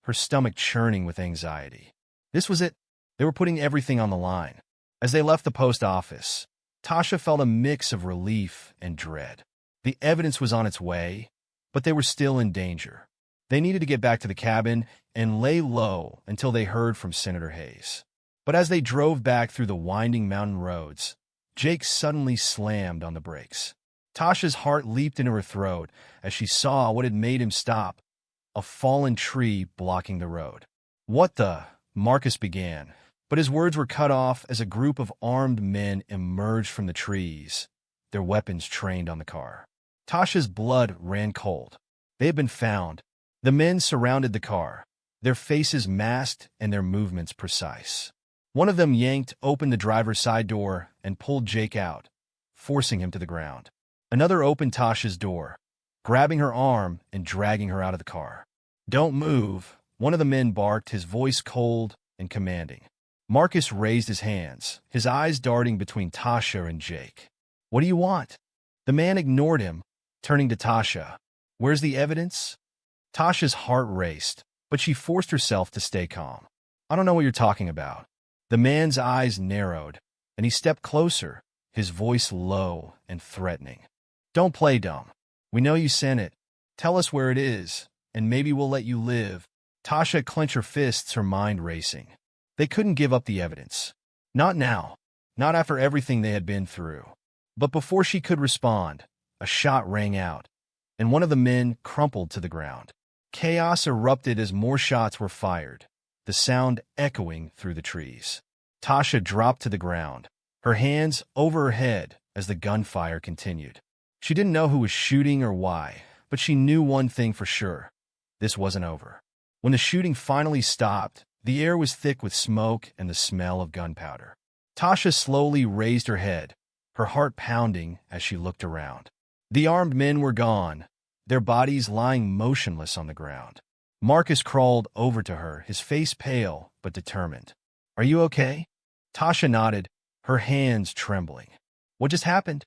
her stomach churning with anxiety. This was it. They were putting everything on the line. As they left the post office, Tasha felt a mix of relief and dread. The evidence was on its way, but they were still in danger. They needed to get back to the cabin and lay low until they heard from Senator Hayes. But as they drove back through the winding mountain roads, Jake suddenly slammed on the brakes. Tasha's heart leaped into her throat as she saw what had made him stop, a fallen tree blocking the road. "What the?" Marcus began, but his words were cut off as a group of armed men emerged from the trees, their weapons trained on the car. Tasha's blood ran cold. They had been found. The men surrounded the car, their faces masked and their movements precise. One of them yanked open the driver's side door and pulled Jake out, forcing him to the ground. Another opened Tasha's door, grabbing her arm and dragging her out of the car. "Don't move," one of the men barked, his voice cold and commanding. Marcus raised his hands, his eyes darting between Tasha and Jake. "What do you want?" The man ignored him, turning to Tasha. "Where's the evidence?" Tasha's heart raced, but she forced herself to stay calm. "I don't know what you're talking about." The man's eyes narrowed, and he stepped closer, his voice low and threatening. "Don't play dumb. We know you sent it. Tell us where it is, and maybe we'll let you live." Tasha clenched her fists, her mind racing. They couldn't give up the evidence. Not now. Not after everything they had been through. But before she could respond, a shot rang out, and one of the men crumpled to the ground. Chaos erupted as more shots were fired, the sound echoing through the trees. Tasha dropped to the ground, her hands over her head as the gunfire continued. She didn't know who was shooting or why, but she knew one thing for sure. This wasn't over. When the shooting finally stopped, the air was thick with smoke and the smell of gunpowder. Tasha slowly raised her head, her heart pounding as she looked around. The armed men were gone, their bodies lying motionless on the ground. Marcus crawled over to her, his face pale but determined. "Are you okay?" Tasha nodded, her hands trembling. "What just happened?"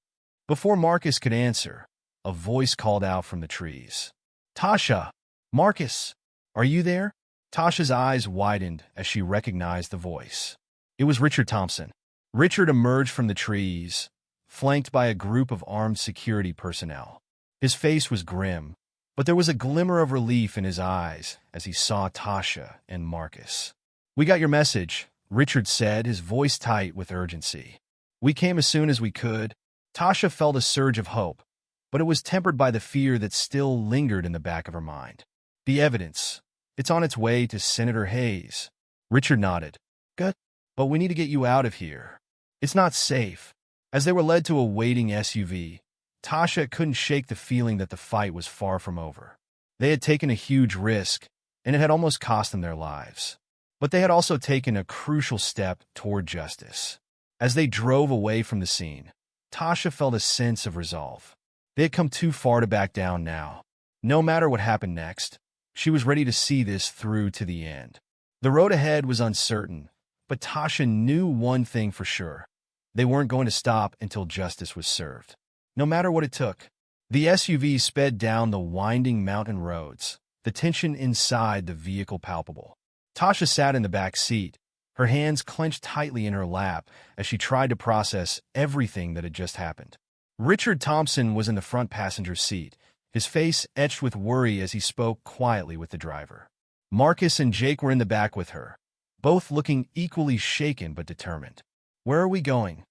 Before Marcus could answer, a voice called out from the trees. "Tasha! Marcus! Are you there?" Tasha's eyes widened as she recognized the voice. It was Richard Thompson. Richard emerged from the trees, flanked by a group of armed security personnel. His face was grim, but there was a glimmer of relief in his eyes as he saw Tasha and Marcus. "We got your message," Richard said, his voice tight with urgency. "We came as soon as we could." Tasha felt a surge of hope, but it was tempered by the fear that still lingered in the back of her mind. "The evidence. It's on its way to Senator Hayes." Richard nodded. "Good, but we need to get you out of here. It's not safe." As they were led to a waiting SUV, Tasha couldn't shake the feeling that the fight was far from over. They had taken a huge risk, and it had almost cost them their lives. But they had also taken a crucial step toward justice. As they drove away from the scene, Tasha felt a sense of resolve. They had come too far to back down now. No matter what happened next, she was ready to see this through to the end. The road ahead was uncertain, but Tasha knew one thing for sure. They weren't going to stop until justice was served. No matter what it took. The SUV sped down the winding mountain roads, the tension inside the vehicle palpable. Tasha sat in the back seat, her hands clenched tightly in her lap as she tried to process everything that had just happened. Richard Thompson was in the front passenger seat, his face etched with worry as he spoke quietly with the driver. Marcus and Jake were in the back with her, both looking equally shaken but determined. "Where are we going?"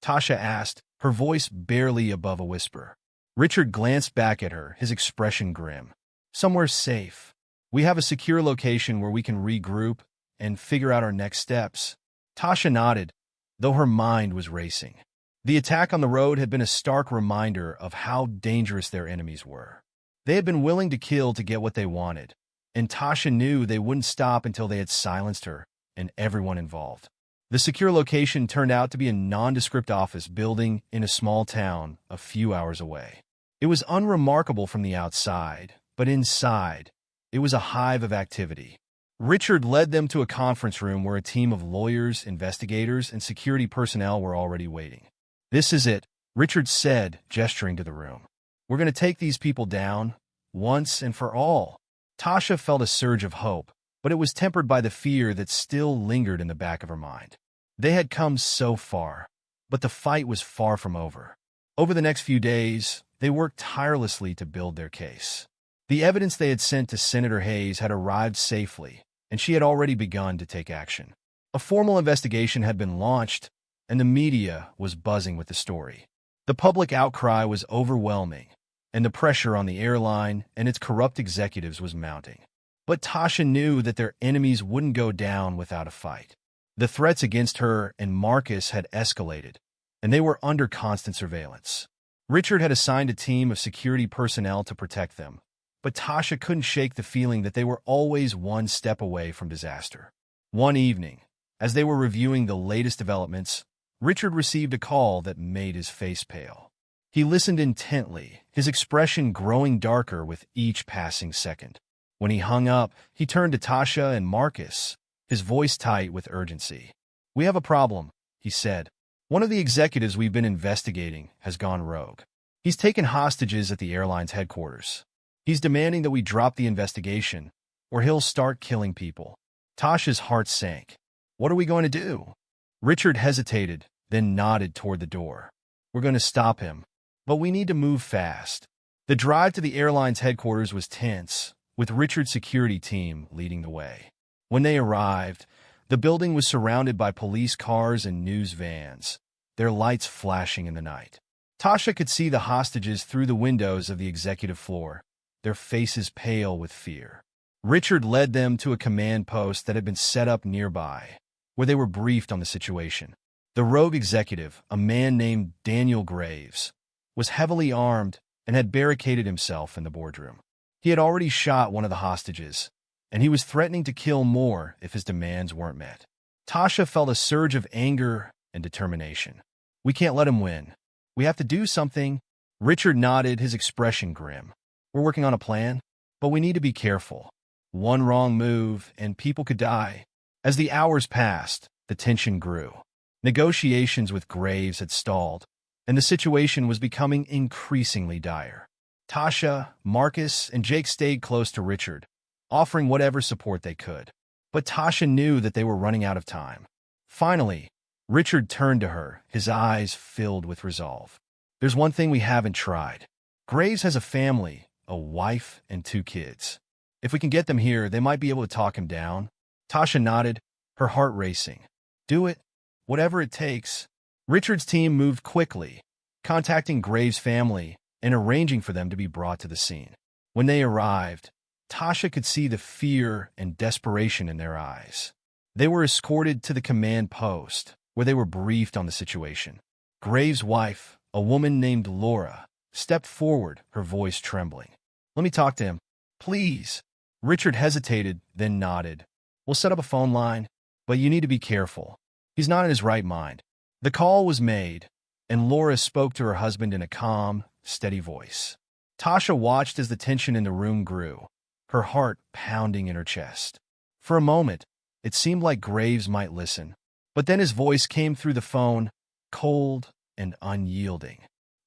Tasha asked, her voice barely above a whisper. Richard glanced back at her, his expression grim. "Somewhere safe. We have a secure location where we can regroup and figure out our next steps." Tasha nodded, though her mind was racing. The attack on the road had been a stark reminder of how dangerous their enemies were. They had been willing to kill to get what they wanted, and Tasha knew they wouldn't stop until they had silenced her and everyone involved. The secure location turned out to be a nondescript office building in a small town a few hours away. It was unremarkable from the outside, but inside, it was a hive of activity. Richard led them to a conference room where a team of lawyers, investigators, and security personnel were already waiting. "This is it," Richard said, gesturing to the room. "We're going to take these people down, once and for all." Tasha felt a surge of hope, but it was tempered by the fear that still lingered in the back of her mind. They had come so far, but the fight was far from over. Over the next few days, they worked tirelessly to build their case. The evidence they had sent to Senator Hayes had arrived safely, and she had already begun to take action. A formal investigation had been launched, and the media was buzzing with the story. The public outcry was overwhelming, and the pressure on the airline and its corrupt executives was mounting. But Tasha knew that their enemies wouldn't go down without a fight. The threats against her and Marcus had escalated, and they were under constant surveillance. Richard had assigned a team of security personnel to protect them, but Tasha couldn't shake the feeling that they were always one step away from disaster. One evening, as they were reviewing the latest developments, Richard received a call that made his face pale. He listened intently, his expression growing darker with each passing second. When he hung up, he turned to Tasha and Marcus, his voice tight with urgency. "We have a problem," he said. "One of the executives we've been investigating has gone rogue. He's taken hostages at the airline's headquarters. He's demanding that we drop the investigation, or he'll start killing people." Tasha's heart sank. "What are we going to do?" Richard hesitated, then nodded toward the door. "We're going to stop him, but we need to move fast." The drive to the airline's headquarters was tense, with Richard's security team leading the way. When they arrived, the building was surrounded by police cars and news vans, their lights flashing in the night. Tasha could see the hostages through the windows of the executive floor, their faces pale with fear. Richard led them to a command post that had been set up nearby, where they were briefed on the situation. The rogue executive, a man named Daniel Graves, was heavily armed and had barricaded himself in the boardroom. He had already shot one of the hostages, and he was threatening to kill more if his demands weren't met. Tasha felt a surge of anger and determination. "We can't let him win. We have to do something." Richard nodded, his expression grim. "We're working on a plan, but we need to be careful. One wrong move, and people could die." As the hours passed, the tension grew. Negotiations with Graves had stalled, and the situation was becoming increasingly dire. Tasha, Marcus, and Jake stayed close to Richard, offering whatever support they could. But Tasha knew that they were running out of time. Finally, Richard turned to her, his eyes filled with resolve. "There's one thing we haven't tried. Graves has a family, a wife, and 2 kids. If we can get them here, they might be able to talk him down." Tasha nodded, her heart racing. "Do it, whatever it takes." Richard's team moved quickly, contacting Graves' family and arranging for them to be brought to the scene. When they arrived, Tasha could see the fear and desperation in their eyes. They were escorted to the command post, where they were briefed on the situation. Graves' wife, a woman named Laura, stepped forward, her voice trembling. "Let me talk to him, please." Richard hesitated, then nodded. "We'll set up a phone line, but you need to be careful. He's not in his right mind." The call was made, and Laura spoke to her husband in a calm, steady voice. Tasha watched as the tension in the room grew, her heart pounding in her chest. For a moment, it seemed like Graves might listen, but then his voice came through the phone, cold and unyielding.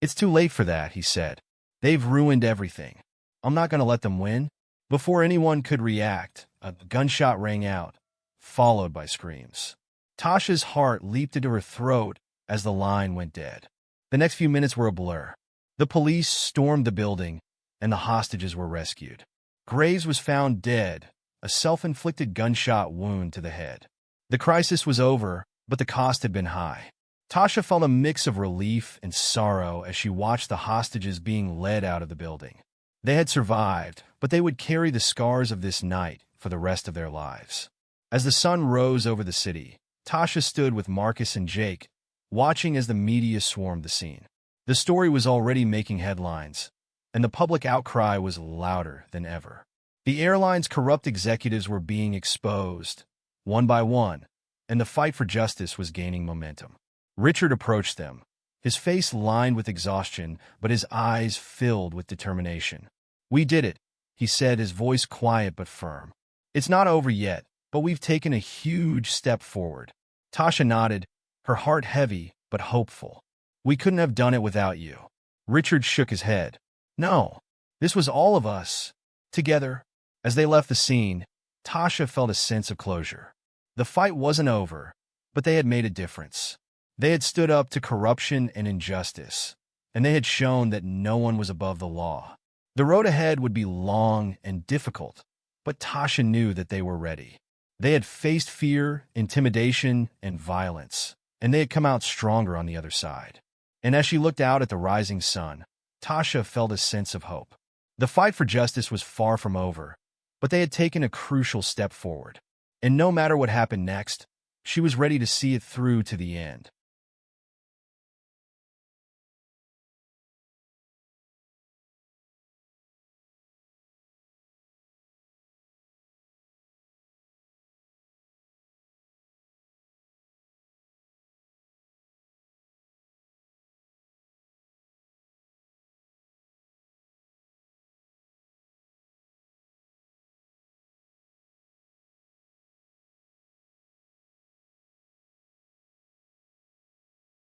"It's too late for that," he said. "They've ruined everything. I'm not going to let them win." Before anyone could react, a gunshot rang out, followed by screams. Tasha's heart leaped into her throat as the line went dead. The next few minutes were a blur. The police stormed the building, and the hostages were rescued. Graves was found dead, a self-inflicted gunshot wound to the head. The crisis was over, but the cost had been high. Tasha felt a mix of relief and sorrow as she watched the hostages being led out of the building. They had survived, but they would carry the scars of this night for the rest of their lives. As the sun rose over the city, Tasha stood with Marcus and Jake, watching as the media swarmed the scene. The story was already making headlines, and the public outcry was louder than ever. The airline's corrupt executives were being exposed, one by one, and the fight for justice was gaining momentum. Richard approached them, his face lined with exhaustion, but his eyes filled with determination. "We did it," he said, his voice quiet but firm. "It's not over yet, but we've taken a huge step forward." Tasha nodded, her heart heavy but hopeful. "We couldn't have done it without you." Richard shook his head. "No, this was all of us, together." As they left the scene, Tasha felt a sense of closure. The fight wasn't over, but they had made a difference. They had stood up to corruption and injustice, and they had shown that no one was above the law. The road ahead would be long and difficult, but Tasha knew that they were ready. They had faced fear, intimidation, and violence, and they had come out stronger on the other side. And as she looked out at the rising sun, Tasha felt a sense of hope. The fight for justice was far from over, but they had taken a crucial step forward. And no matter what happened next, she was ready to see it through to the end.